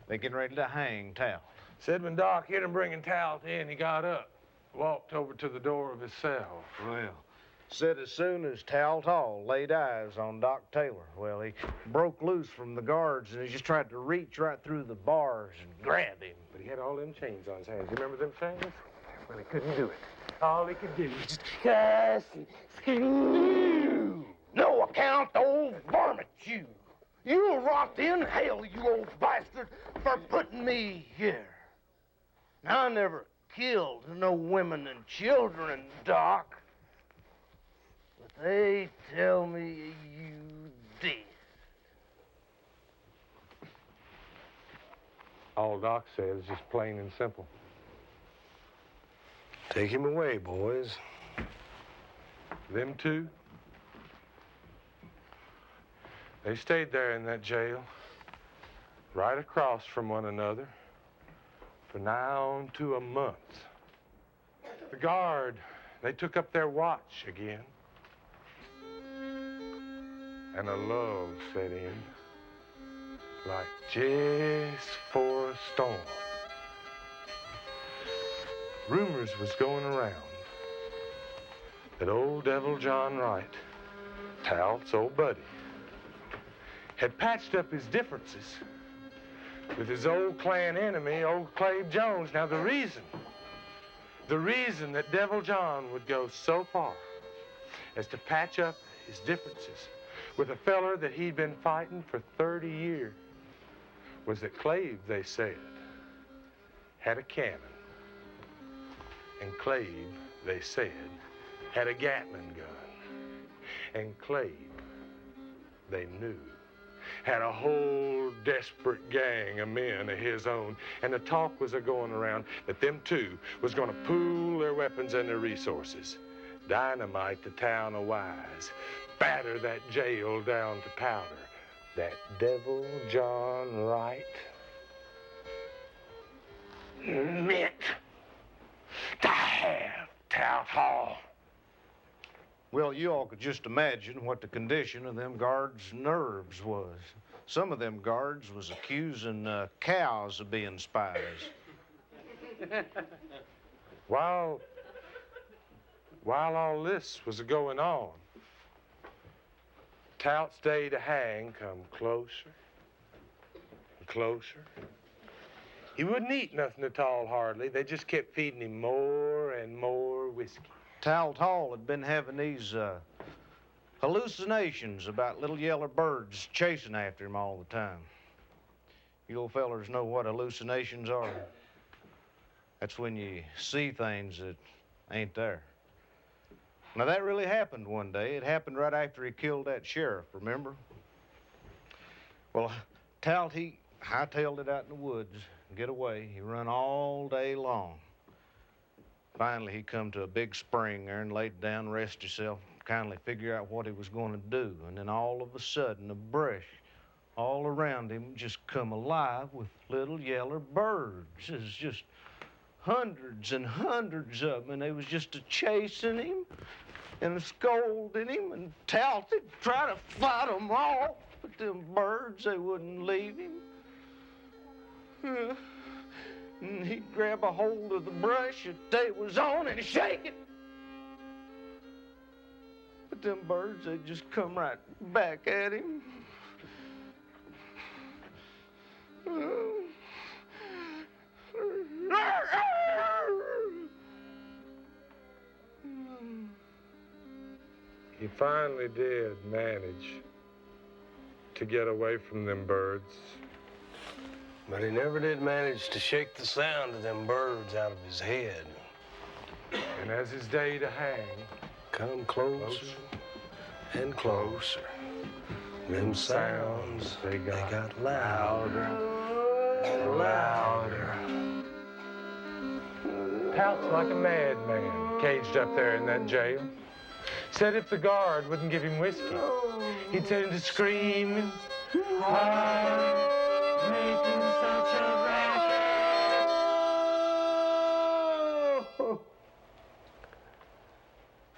They getting ready to hang Talbot. Said when Doc hit him bringing Talbot in, he got up, walked over to the door of his cell. Well, said as soon as Talbot Hall laid eyes on Doc Taylor, well, he broke loose from the guards and he just tried to reach right through the bars and grab him. But he had all them chains on his hands. You remember them chains? Well, he couldn't do it. All he could do was just cuss and scream. No account, old varmint, you. You'll rot in hell, you old bastard, for putting me here. Now, I never killed no women and children, Doc. But they tell me you did. All Doc says is just plain and simple. Take him away, boys. Them two, they stayed there in that jail, right across from one another, for nigh on to a month. The guard, they took up their watch again, and a lull set in, like just for a storm. Rumors was going around that old Devil John Wright, Talbot's old buddy, had patched up his differences with his old clan enemy, old Clabe Jones. Now, the reason that Devil John would go so far as to patch up his differences with a feller that he'd been fighting for 30 years was that Clabe, they said, had a cannon. And Clabe, they said, had a Gatling gun. And Clabe, they knew, had a whole desperate gang of men of his own. And the talk was a-going around that them two was gonna pool their weapons and their resources, dynamite the town of Wise, batter that jail down to powder. That Devil John Wright meant to have Talbot Hall. Well, you all could just imagine what the condition of them guards' nerves was. Some of them guards was accusing cows of being spies. While all this was going on, Talbot's day to hang come closer and closer. He wouldn't eat nothing at all, hardly. They just kept feeding him more and more whiskey. Tal Hall had been having these hallucinations about little yellow birds chasing after him all the time. You old fellers know what hallucinations are. That's when you see things that ain't there. Now, that really happened one day. It happened right after he killed that sheriff, remember? Well, Tal, he hightailed it out in the woods, get away. He run all day long. Finally, he come to a big spring there and laid down, rest himself, kindly figure out what he was going to do. And then all of a sudden, the brush all around him just come alive with little yellow birds. It's just hundreds and hundreds of them, and they was just a-chasing him and a-scolding him, and Tal would try to fight them off, but them birds, they wouldn't leave him. And he'd grab a hold of the brush that they was on and shake it. But them birds, they'd just come right back at him. He finally did manage to get away from them birds. But he never did manage to shake the sound of them birds out of his head. And as his day to hang Come closer and closer. Them sounds, they got louder and louder. Tal's like a madman, caged up there in that jail. Said if the guard wouldn't give him whiskey, he'd set him to screaming. I'm making such a racket.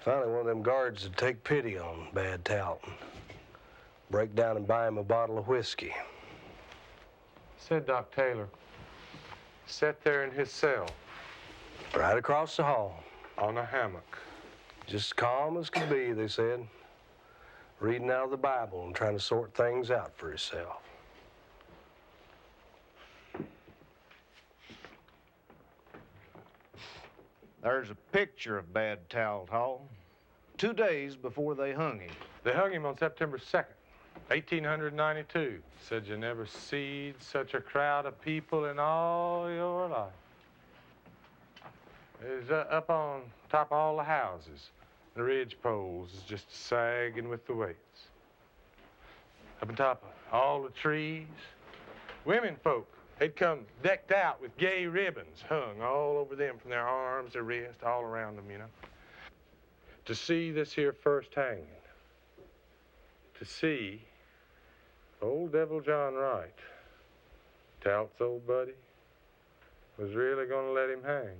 Finally, one of them guards would take pity on Bad Tal, break down and buy him a bottle of whiskey. Said Doc Taylor, sat there in his cell Right across the hall. on a hammock. Just calm as could be, they said. Reading out of the Bible and trying to sort things out for himself. There's a picture of Bad Tal Hall 2 days before they hung him. They hung him on September 2nd, 1892. Said you never seed such a crowd of people in all your life. It was up on top of all the houses. The ridge poles is just sagging with the weights. Up on top of all the trees, women folk, they'd come decked out with gay ribbons hung all over them from their arms, their wrists, all around them, you know. To see this here first hanging, to see old Devil John Wright, Talt's old buddy, was really going to let him hang.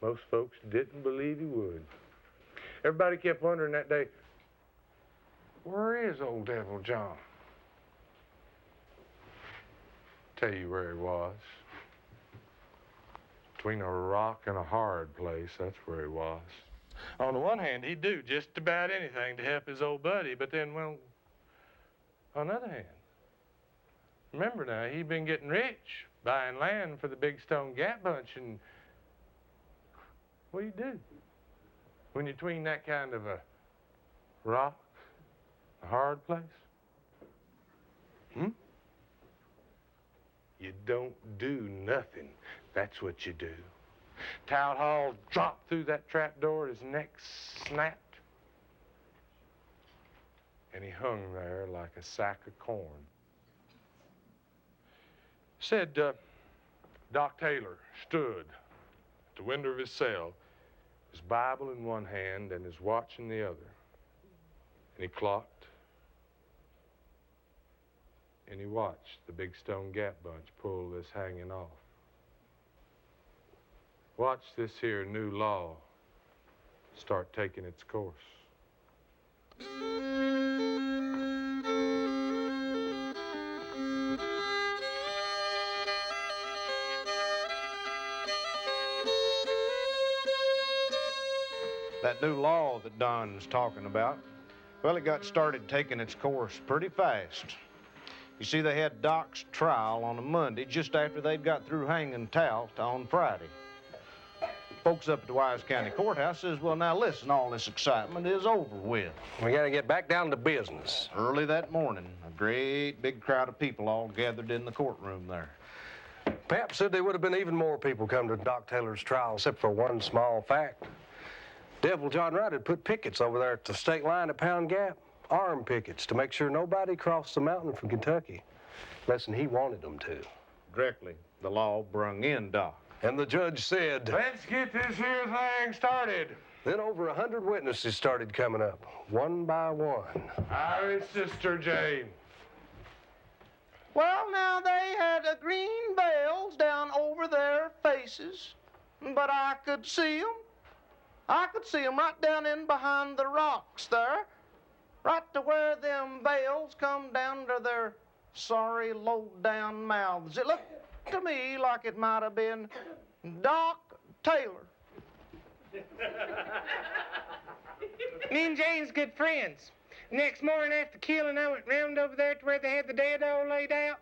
Most folks didn't believe he would. Everybody kept wondering that day, where is old Devil John? Tell you where he was. Between a rock and a hard place, that's where he was. On the one hand, he'd do just about anything to help his old buddy, but then, well, on the other hand, remember now, he'd been getting rich, buying land for the Big Stone Gap Bunch, and what do you do when you're between that kind of a rock, a hard place? You don't do nothing. That's what you do. Tal Hall dropped through that trap door, his neck snapped, and he hung there like a sack of corn. Said Doc Taylor stood at the window of his cell, his Bible in one hand and his watch in the other. And he clocked, and he watched the Big Stone Gap Bunch pull this hanging off. Watch this here new law start taking its course. That new law that Don's talking about, well, it got started taking its course pretty fast. You see, they had Doc's trial on a Monday just after they'd got through hanging Tal on Friday. Folks up at the Wise County Courthouse says, well, now listen, all this excitement is over with. We got to get back down to business. Early that morning, a great big crowd of people all gathered in the courtroom there. Pap said there would have been even more people come to Doc Taylor's trial, except for one small fact. Devil John Wright had put pickets over there at the state line at Pound Gap, armed pickets, to make sure nobody crossed the mountain from Kentucky, unless he wanted them to. Directly, the law brung in Doc. And the judge said, Let's get this here thing started. Then over 100 witnesses started coming up, one by one. Our sister Jane. Well, now, they had green veils down over their faces, but I could see them. I could see them right down in behind the rocks there, right to where them veils come down to their sorry, low-down mouths. It looked to me like it might have been Doc Taylor. Me and Jane's good friends. Next morning after killing, I went round over there to where they had the dead all laid out.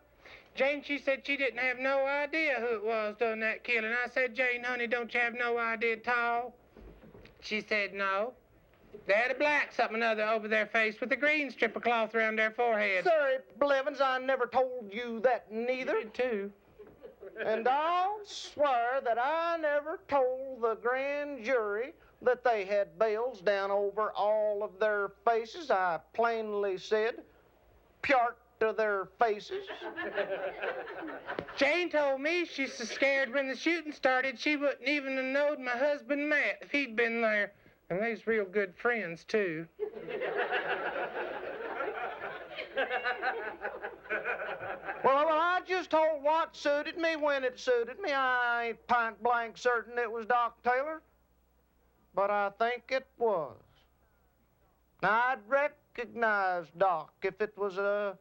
Jane, she said she didn't have no idea who it was done that killing. I said, Jane, honey, don't you have no idea at all? She said, no. They had a black something or other over their face with a green strip of cloth around their forehead. Sorry, Blevins, I never told you that neither. You did too. And I'll swear that I never told the grand jury that they had veils down over all of their faces. I plainly said, pjart to their faces. Jane told me she's so scared when the shooting started she wouldn't even have known my husband Matt if he'd been there. And they's real good friends, too. Well, I just told what suited me when it suited me. I ain't point blank certain it was Doc Taylor, but I think it was. Now, I'd recognize Doc if it was a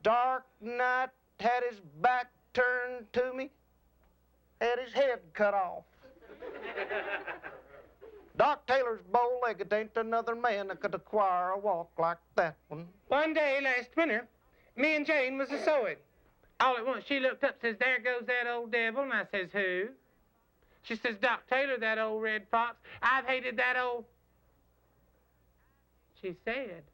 dark night, had his back turned to me, had his head cut off. Doc Taylor's bow-legged ain't another man that could acquire a walk like that one. One day last winter, me and Jane was a-sewing. All at once she looked up, says, there goes that old devil, and I says, who? She says, Doc Taylor, that old red fox. I've hated that old... She said,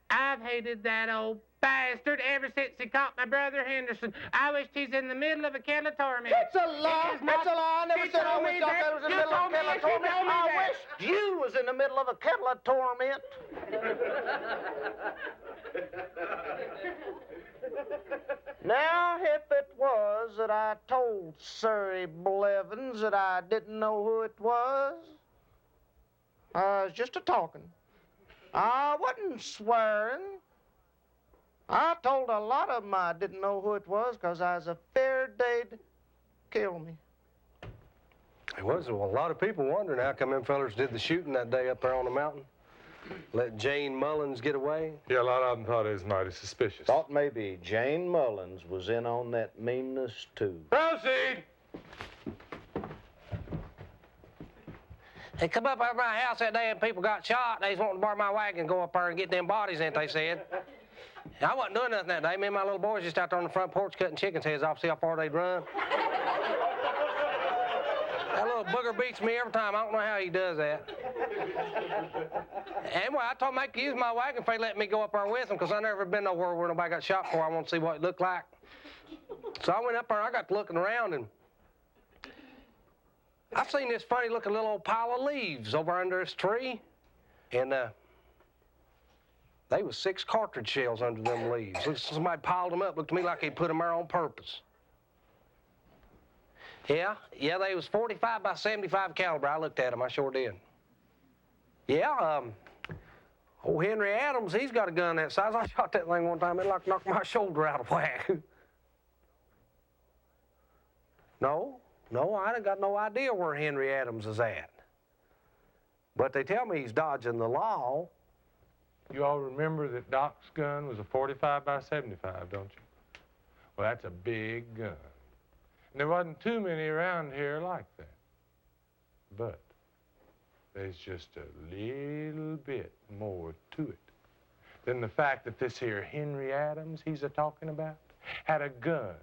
I've hated that old bastard ever since he caught my brother Henderson. I wished he's in the middle of a kettle of torment. It's a lie. It's a lie. I never said I wished Doc Taylor was in the middle of a kettle of torment. I wished you was in the middle of a kettle of torment. Now, if it was that I told Surrey Blevins that I didn't know who it was, I was just a-talking. I wasn't swearing. I told a lot of them I didn't know who it was because I was afraid they'd kill me. There was a lot of people wondering how come them fellers did the shooting that day up there on the mountain. Let Jane Mullins get away. Yeah, a lot of them thought it was mighty suspicious. Thought maybe Jane Mullins was in on that meanness, too. Proceed! They come up over my house that day and people got shot. They was wanting to borrow my wagon and go up there and get them bodies, ain't they said? And I wasn't doing nothing that day. Me and my little boys just out there on the front porch cutting chickens' heads off, see how far they'd run. That little booger beats me every time. I don't know how he does that. Anyway, I told him I could use my wagon if they let me go up there with them, because I never been nowhere where nobody got shot before. I want to see what it looked like. So I went up there and I got to looking around, and I seen this funny-looking little old pile of leaves over under this tree, and they was 6 cartridge shells under them leaves. Somebody piled them up. Looked to me like they put them there on purpose. Yeah, they was 45 by 75 caliber. I looked at them, I sure did. Yeah, old Henry Adams, he's got a gun that size. I shot that thing one time, it like knocked my shoulder out of whack. No, I done got no idea where Henry Adams is at. But they tell me he's dodging the law. You all remember that Doc's gun was a 45 by 75, don't you? Well, that's a big gun. And there wasn't too many around here like that. But there's just a little bit more to it than the fact that this here Henry Adams he's a-talking about had a gun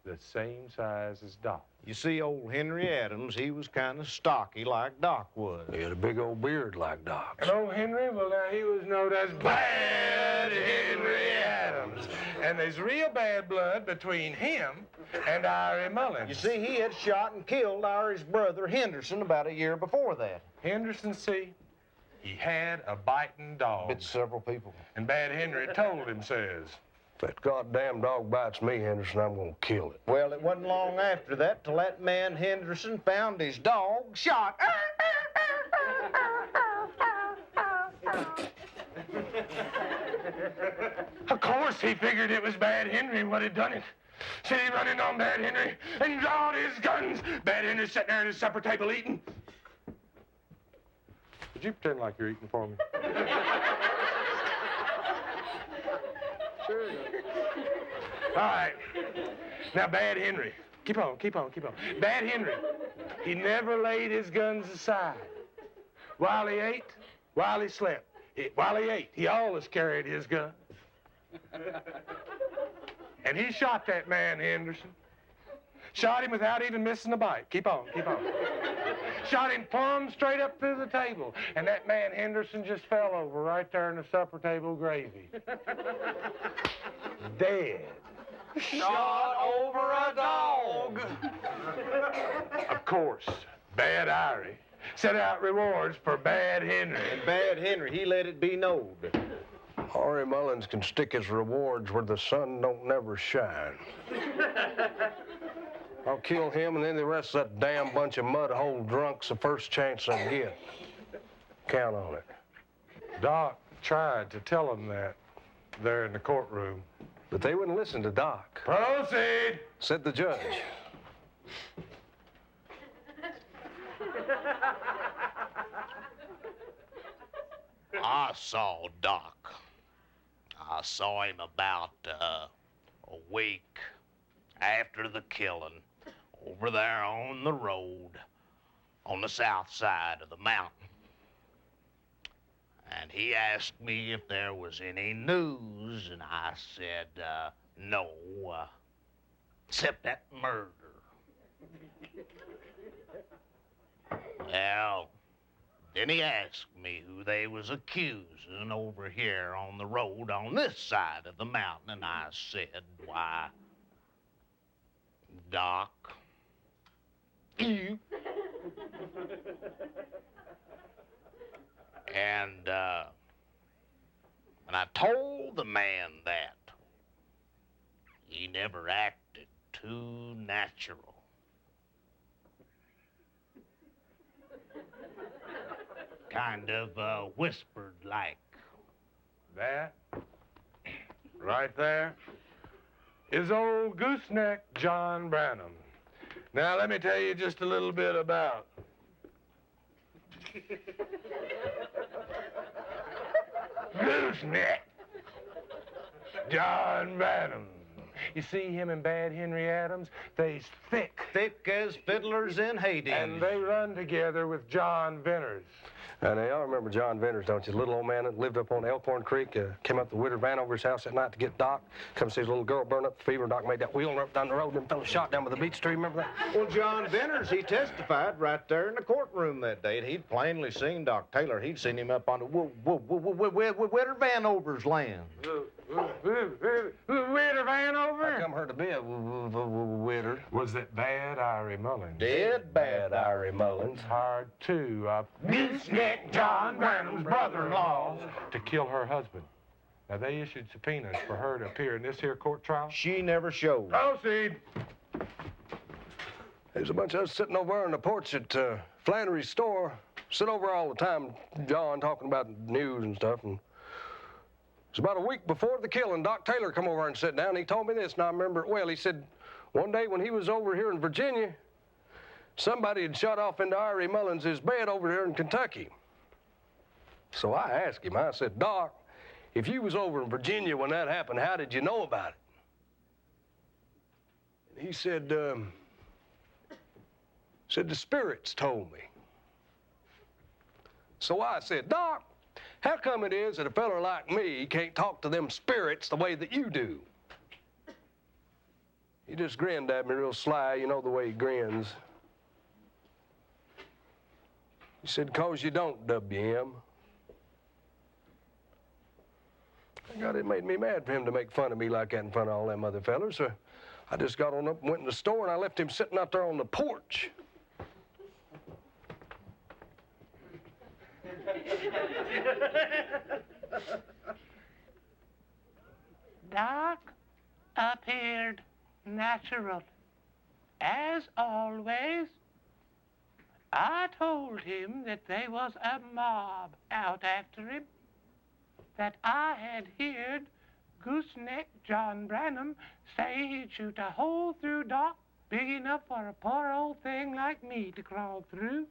the same size as Doc. You see, old Henry Adams, he was kind of stocky like Doc was. He had a big old beard like Doc's. And old Henry, well, now he was known as Bad Henry Adams. And there's real bad blood between him and Irie Mullins. You see, he had shot and killed Irie's brother Henderson about a year before that. Henderson, see, he had a biting dog. Bit several people. And Bad Henry told him, says, If that goddamn dog bites me, Henderson, I'm gonna kill it. Well, it wasn't long after that till that man Henderson found his dog shot. Of course he figured it was Bad Henry what had done it. See he running on Bad Henry and drawed his guns. Bad Henry sitting there at his supper table eating. Would you pretend like you're eating for me? Sure. All right. Now, Bad Henry. Keep on. Bad Henry, he never laid his guns aside. While he ate, while he slept. While he ate, he always carried his gun. And he shot that man, Henderson. Shot him without even missing a bite. Keep on. Shot him plumb straight up through the table. And that man, Henderson, just fell over right there in the supper table gravy. Dead. Shot over a dog. Of course, Bad Irie set out rewards for Bad Henry. And Bad Henry, he let it be known. Irie Mullins can stick his rewards where the sun don't never shine. I'll kill him and then the rest of that damn bunch of mud-hole drunks the first chance I get. Count on it. Doc tried to tell him that there in the courtroom. But they wouldn't listen to Doc. Proceed, Said the judge. I saw Doc. I saw him about a week after the killing over there on the road on the south side of the mountain. And he asked me if there was any news, and I said, no, except that murder. Well, then he asked me who they was accusing over here on the road on this side of the mountain, and I said, why, Doc, you. And when I told the man that, he never acted too natural. Kind of whispered like. That, right there, is old gooseneck John Branham. Now, let me tell you just a little bit about gooseneck John Branham. You see him and Bad Henry Adams, they's thick. Thick as fiddlers in Hades. And they run together with John Venters. And y'all remember John Venters, don't you? The little old man that lived up on Elkhorn Creek, came up the Woodard van over his house at night to get Doc. Come see his little girl burn up the fever, and Doc made that wheel and up down the road, and them fellas shot down by the beech tree, remember that? Well, John Venters, he testified right there in the courtroom that day. He'd plainly seen Doc Taylor. He'd seen him up on the Woodard Vanover's land. Where'd Vanover? I come her to be a widder. Was it Bad Irie Mullins? Dead bad Irie Mullins. Hired two of gooseneck John Branham's brother-in-laws to kill her husband. Now, they issued subpoenas for her to appear in this here court trial. She never showed. Proceed. There's a bunch of us sitting over there on the porch at Flannery's store. Sit over all the time, John, talking about news and stuff. And it was about a week before the killing, Doc Taylor come over and sat down. He told me this, and I remember it well. He said, one day when he was over here in Virginia, somebody had shot off into Irie Mullins' bed over here in Kentucky. So I asked him, I said, Doc, if you was over in Virginia when that happened, how did you know about it? And he said, the spirits told me. So I said, Doc, how come it is that a fella like me can't talk to them spirits the way that you do? He just grinned at me real sly, you know the way he grins. He said, "'Cause you don't, WM." God, it made me mad for him to make fun of me like that in front of all them other fellers. So I just got on up and went in the store, and I left him sitting out there on the porch. Doc appeared natural, as always. I told him that there was a mob out after him, that I had heard Gooseneck John Branham say he'd shoot a hole through Doc big enough for a poor old thing like me to crawl through.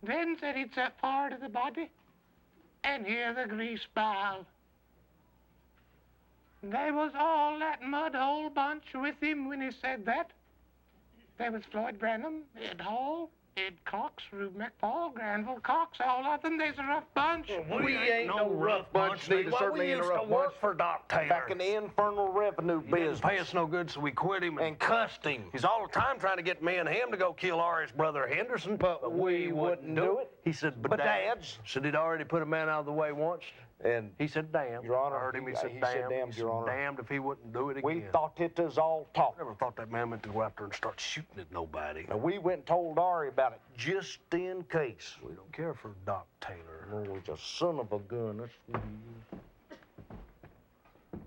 Then said he'd set fire to the body and hear the grease pile. There was all that mud hole bunch with him when he said that. There was Floyd Branham, Ed Hall, Ed Cox, Rube McFall, Granville Cox, all of them. There's a rough bunch. We ain't no rough bunch, neither. Certainly ain't a rough bunch. For Doc Taylor. Back in the infernal revenue business. Didn't pay us no good, so we quit him And cussed him. He's all the time trying to get me and him to go kill Ari's brother Henderson. But we wouldn't do it. He said, But Dad's. said he'd already put a man out of the way once. And He said, damn. Your Honor, I heard him. He said, he damn. said, damned, Your Honor. Damned if he wouldn't do it again. we thought it was all talk. I never thought that man meant to go out there and start shooting at nobody. And we went and told Ari about it just in case. We don't care for Doc Taylor. Oh, he's a son of a gun. That's what he is.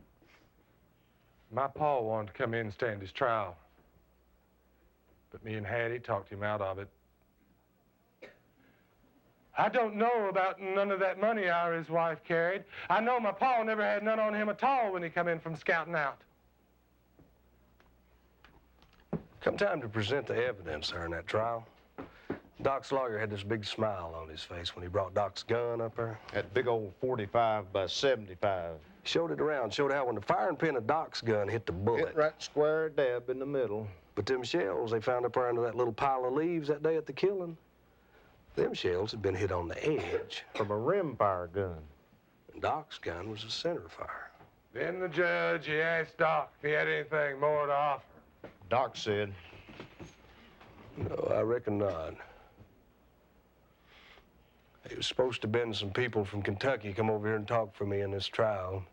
My pa wanted to come in and stand his trial. But me and Hattie talked him out of it. I don't know about none of that money Ira's wife carried. I know my pa never had none on him at all when he come in from scouting out. Come time to present the evidence there in that trial, Doc's lawyer had this big smile on his face when he brought Doc's gun up there. That big old 45 by 75. Showed it around, showed how when the firing pin of Doc's gun hit the bullet. Hit right square dab in the middle. But them shells they found up there under that little pile of leaves that day at the killing, them shells had been hit on the edge. From a rimfire gun. And Doc's gun was a center fire. Then the judge, he asked Doc if he had anything more to offer. Doc said, No, I reckon not. It was supposed to have been some people from Kentucky come over here and talk for me in this trial.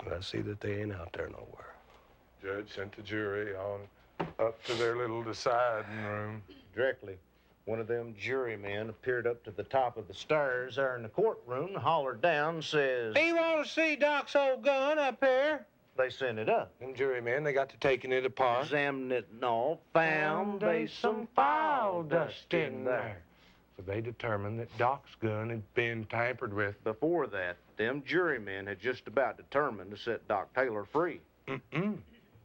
But I see that they ain't out there nowhere. Judge sent the jury on up to their little deciding room. directly, one of them jurymen appeared up to the top of the stairs there in the courtroom, hollered down, says, He want to see Doc's old gun up here. They sent it up. Them jurymen, they got to taking it apart. Examined it and all, found there's some foul dust in there. So they determined that Doc's gun had been tampered with. Before that, them jurymen had just about determined to set Doc Taylor free.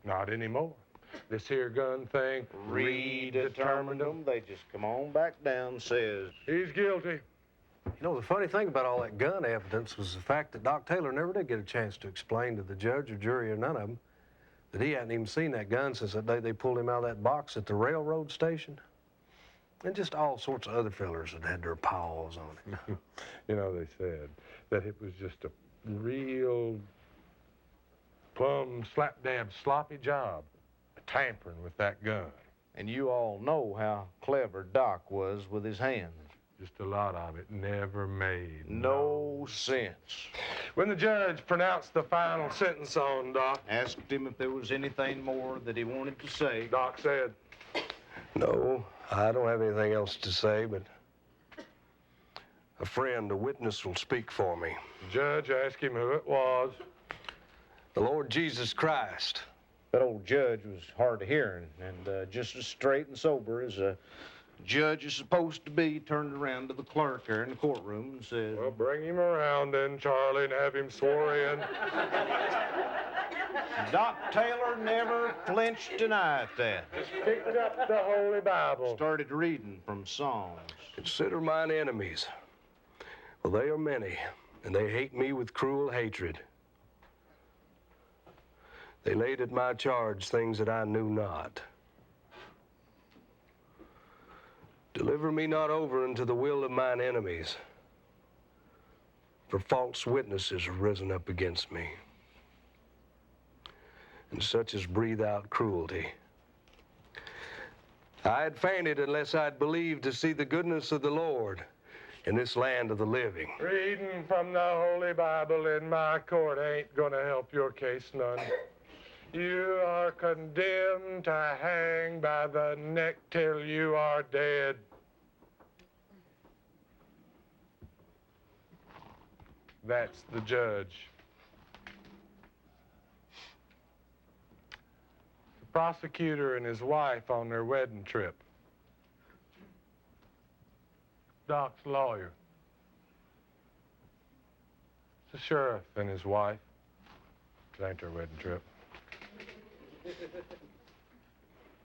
Not anymore. This here gun thing Redetermined them. They just come on back down, says, he's guilty. You know, the funny thing about all that gun evidence was the fact that Doc Taylor never did get a chance to explain to the judge or jury or none of them that he hadn't even seen that gun since that day they pulled him out of that box at the railroad station. And just all sorts of other fellers that had their paws on it. You know, they said that it was just a real plumb slap-dab sloppy job tampering with that gun. and you all know how clever Doc was with his hands. Just a lot of it never made No sense. When the judge pronounced the final sentence on Doc, Asked him if there was anything more that he wanted to say. Doc said, No, I don't have anything else to say, but a friend, a witness, will speak for me. the judge asked him who it was. The Lord Jesus Christ. That old judge was hard of hearing, and just as straight and sober as a judge is supposed to be, turned around to the clerk there in the courtroom and said, Well, bring him around then, Charlie, and have him swore in. Doc Taylor never flinched an eye at that. Just picked up the Holy Bible. Started reading from Psalms. Consider mine enemies. Well, they are many, and they hate me with cruel hatred. They laid at my charge things that I knew not. Deliver me not over into the will of mine enemies, for false witnesses have risen up against me. and such as breathe out cruelty. I had fainted unless I'd believed to see the goodness of the Lord in this land of the living. Reading from the Holy Bible in my court ain't gonna help your case none. You are condemned to hang by the neck till you are dead. That's the judge. The prosecutor and his wife on their wedding trip. Doc's lawyer. The sheriff and his wife. It ain't their wedding trip.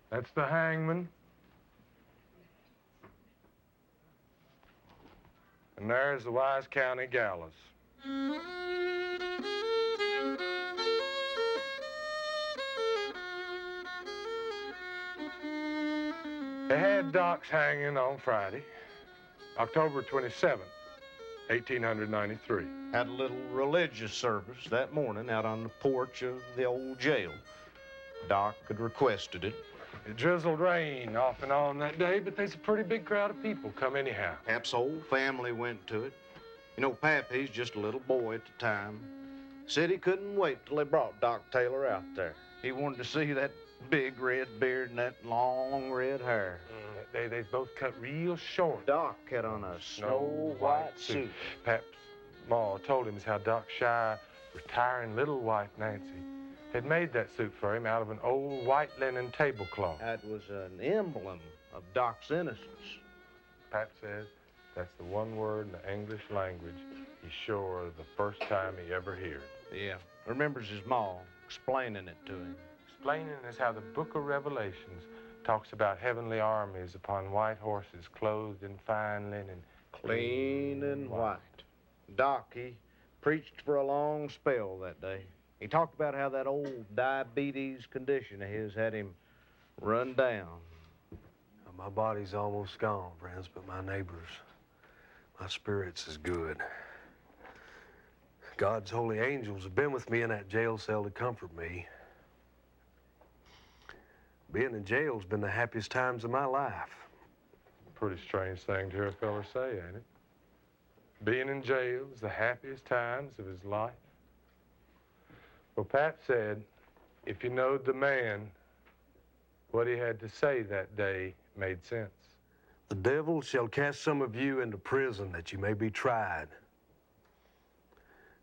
That's the hangman. And there's the Wise County gallows. They had Doc's hanging on Friday, October 27th, 1893. Had a little religious service that morning out on the porch of the old jail. Doc had requested it. It drizzled rain off and on that day, but there's a pretty big crowd of people come anyhow. Pap's whole family went to it. You know, Pap, he's just a little boy at the time. Said he couldn't wait till they brought Doc Taylor out there. He wanted to see that big red beard and that long red hair. They both cut real short. Doc had on a snow white suit. Pap's ma told him how Doc's shy, retiring little wife, Nancy, had made that suit for him out of an old white linen tablecloth. That was an emblem of Doc's innocence. Pap says that's the one word in the English language he's sure the first time he ever heard. Yeah, remembers his ma explaining it to him. Explaining is how the book of Revelations talks about heavenly armies upon white horses clothed in fine linen. Clean and white. Doc, he preached for a long spell that day. He talked about how that old diabetes condition of his had him run down. My body's almost gone, friends, but my neighbors, my spirits is good. God's holy angels have been with me in that jail cell to comfort me. Being in jail's been the happiest times of my life. Pretty strange thing to hear a fella say, ain't it? Being in jail's the happiest times of his life. Well, Pap said, if you knowed the man, what he had to say that day made sense. The devil shall cast some of you into prison that you may be tried.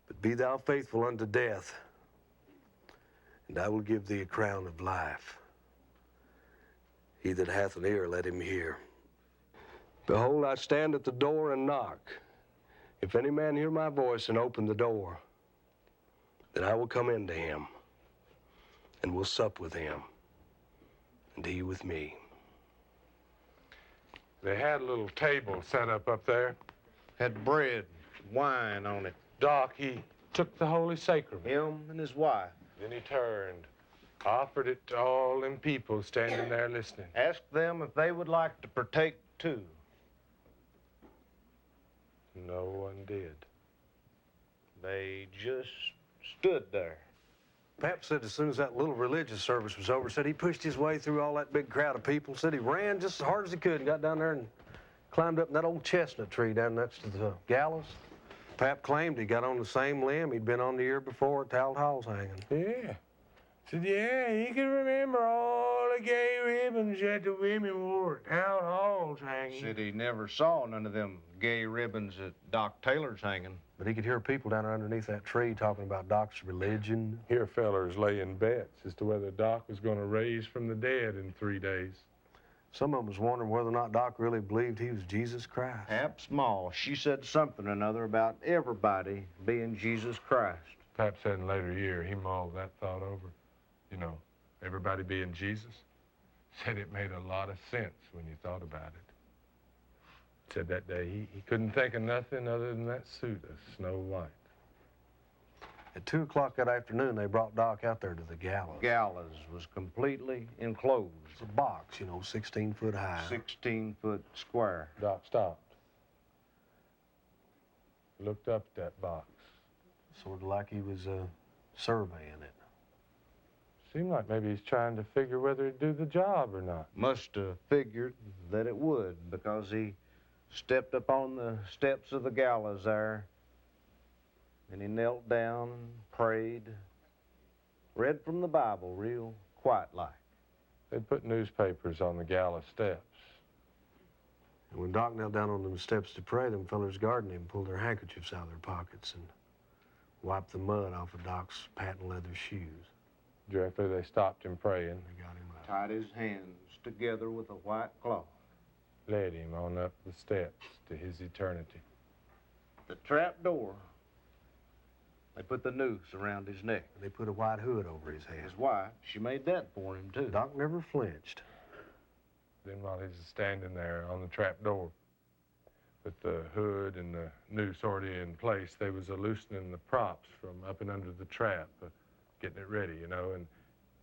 But be thou faithful unto death, and I will give thee a crown of life. He that hath an ear, let him hear. Behold, I stand at the door and knock. If any man hear my voice and open the door, then I will come into him, and will sup with him, and he with me. They had a little table set up there. Had bread, wine on it. Doc, he took the holy sacrament. Him and his wife. Then he turned, offered it to all them people standing there listening. Asked them if they would like to partake too. No one did. They just stood there. Pap said as soon as that little religious service was over, said he pushed his way through all that big crowd of people, said he ran just as hard as he could and got down there and climbed up in that old chestnut tree down next to the gallows. Pap claimed he got on the same limb he'd been on the year before at Talbot Hall's hanging. Yeah. Said, yeah, he can remember all the gay ribbons that the women wore at Talbot Hall's hanging. Said he never saw none of them gay ribbons at Doc Taylor's hanging. But he could hear people down there underneath that tree talking about Doc's religion. Hear fellers laying bets as to whether Doc was going to raise from the dead in 3 days. Some of them was wondering whether or not Doc really believed he was Jesus Christ. Pap Small, she said something or another about everybody being Jesus Christ. Pap said in later year he mulled that thought over. You know, everybody being Jesus. Said it made a lot of sense when you thought about it. Said that day he couldn't think of nothing other than that suit of snow white. At 2 o'clock that afternoon, they brought Doc out there to the gallows. Gallows was completely enclosed. It's a box, 16 foot high. 16 foot square. Doc stopped. Looked up at that box. Sort of like he was surveying it. Seemed like maybe he's trying to figure whether he'd do the job or not. Must have figured that it would, because he stepped up on the steps of the gallows there, and he knelt down and prayed, read from the Bible real quiet-like. They'd put newspapers on the gallows steps. And when Doc knelt down on them steps to pray, them fellers guarding him pulled their handkerchiefs out of their pockets and wiped the mud off of Doc's patent leather shoes. Directly they stopped him praying. They got him out. Tied his hands together with a white cloth. Led him on up the steps to his eternity. The trap door, they put the noose around his neck. And they put a white hood over his head. His wife, she made that for him, too. Doc never flinched. Then while he was standing there on the trap door with the hood and the noose already in place, they was loosening the props from up and under the trap, getting it ready, you know,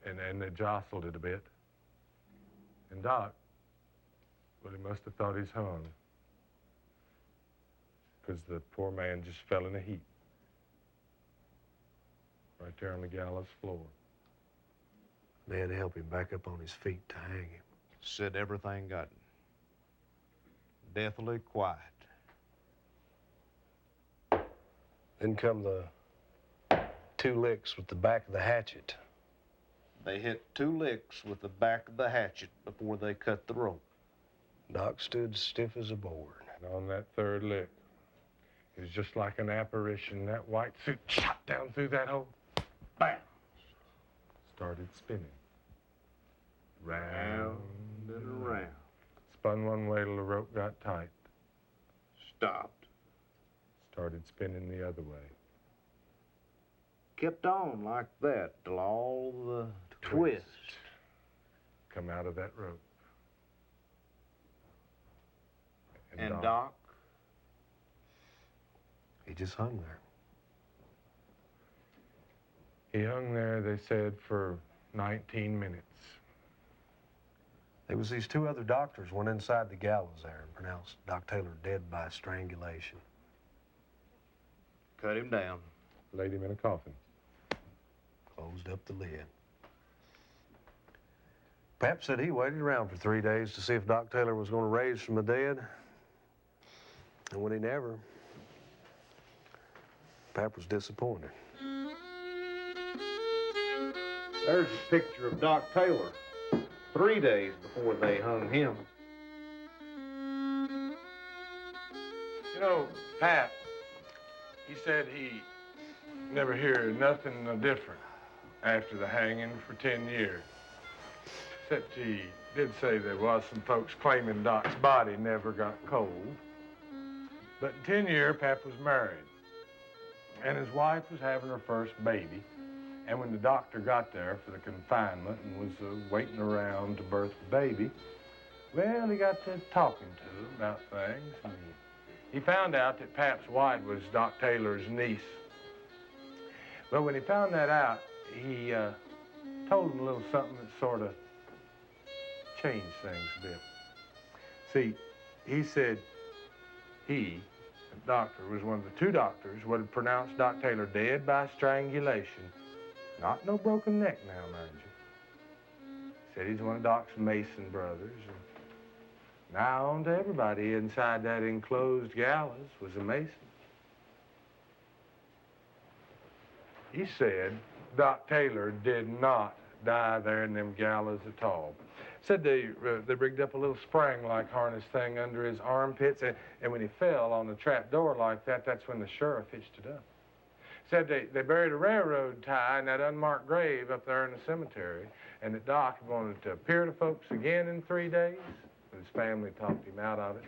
and they jostled it a bit. And Doc, well, he must have thought he's hung, because the poor man just fell in a heap right there on the gallows floor. They had to help him back up on his feet to hang him. Said everything got deathly quiet. Then come the 2 licks with the back of the hatchet. They hit 2 licks with the back of the hatchet before they cut the rope. Doc stood stiff as a board. And on that 3rd lick, it was just like an apparition. That white suit shot down through that hole. Bam! Started spinning. Round and around. Spun one way till the rope got tight. Stopped. Started spinning the other way. Kept on like that till all the twists come out of that rope. And Doc? He just hung there. He hung there, they said, for 19 minutes. There was these 2 other doctors went inside the gallows there and pronounced Doc Taylor dead by strangulation. Cut him down. Laid him in a coffin. Closed up the lid. Pap said he waited around for 3 days to see if Doc Taylor was going to raise from the dead. And when he never, Pap was disappointed. There's a picture of Doc Taylor 3 days before they hung him. You know, Pap, he said he never heard nothing no different after the hanging for 10 years. Except he did say there was some folks claiming Doc's body never got cold. But in 10 years, Pap was married. And his wife was having her first baby. And when the doctor got there for the confinement and was waiting around to birth the baby, well, he got to talking to him about things. And he found out that Pap's wife was Doc Taylor's niece. But when he found that out, he told him a little something that sort of changed things a bit. See, he said he, the doctor, was one of the 2 doctors would have pronounced Doc Taylor dead by strangulation. Not no broken neck now, mind you. Said he's one of Doc's Mason brothers. And now on to everybody inside that enclosed gallows was a Mason. He said Doc Taylor did not die there in them gallows at all. Said they rigged up a little spring-like harness thing under his armpits, and when he fell on the trap door like that, that's when the sheriff hitched it up. Said they buried a railroad tie in that unmarked grave up there in the cemetery, and that Doc wanted to appear to folks again in 3 days, but his family talked him out of it.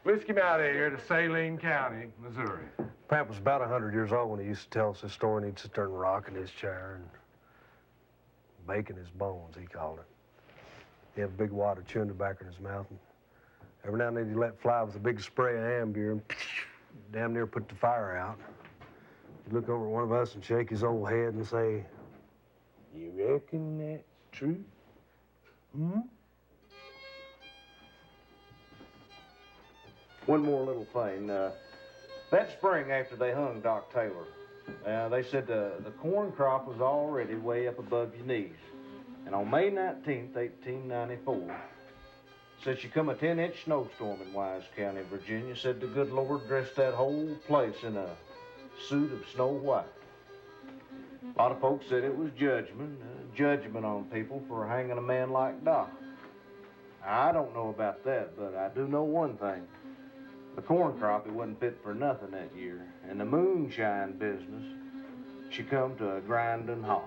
Whisked him out of here to Saline County, Missouri. Pap was about 100 years old when he used to tell us his story, and he'd sit there and rock in his chair and baking his bones, he called it. He had a big wad of chewing tobacco in his mouth, and every now and then he'd let fly with a big spray of ambeer and damn near put the fire out. He'd look over at one of us and shake his old head and say, "You reckon that's true? Hmm?" One more little thing. That spring after they hung Doc Taylor, They said the corn crop was already way up above your knees. And on May 19th, 1894, said she come a 10-inch snowstorm in Wise County, Virginia. Said the good Lord dressed that whole place in a suit of snow white. A lot of folks said it was judgment on people for hanging a man like Doc. I don't know about that, but I do know one thing. The corn crop, it wasn't fit for nothing that year. And the moonshine business, she come to a grinding halt.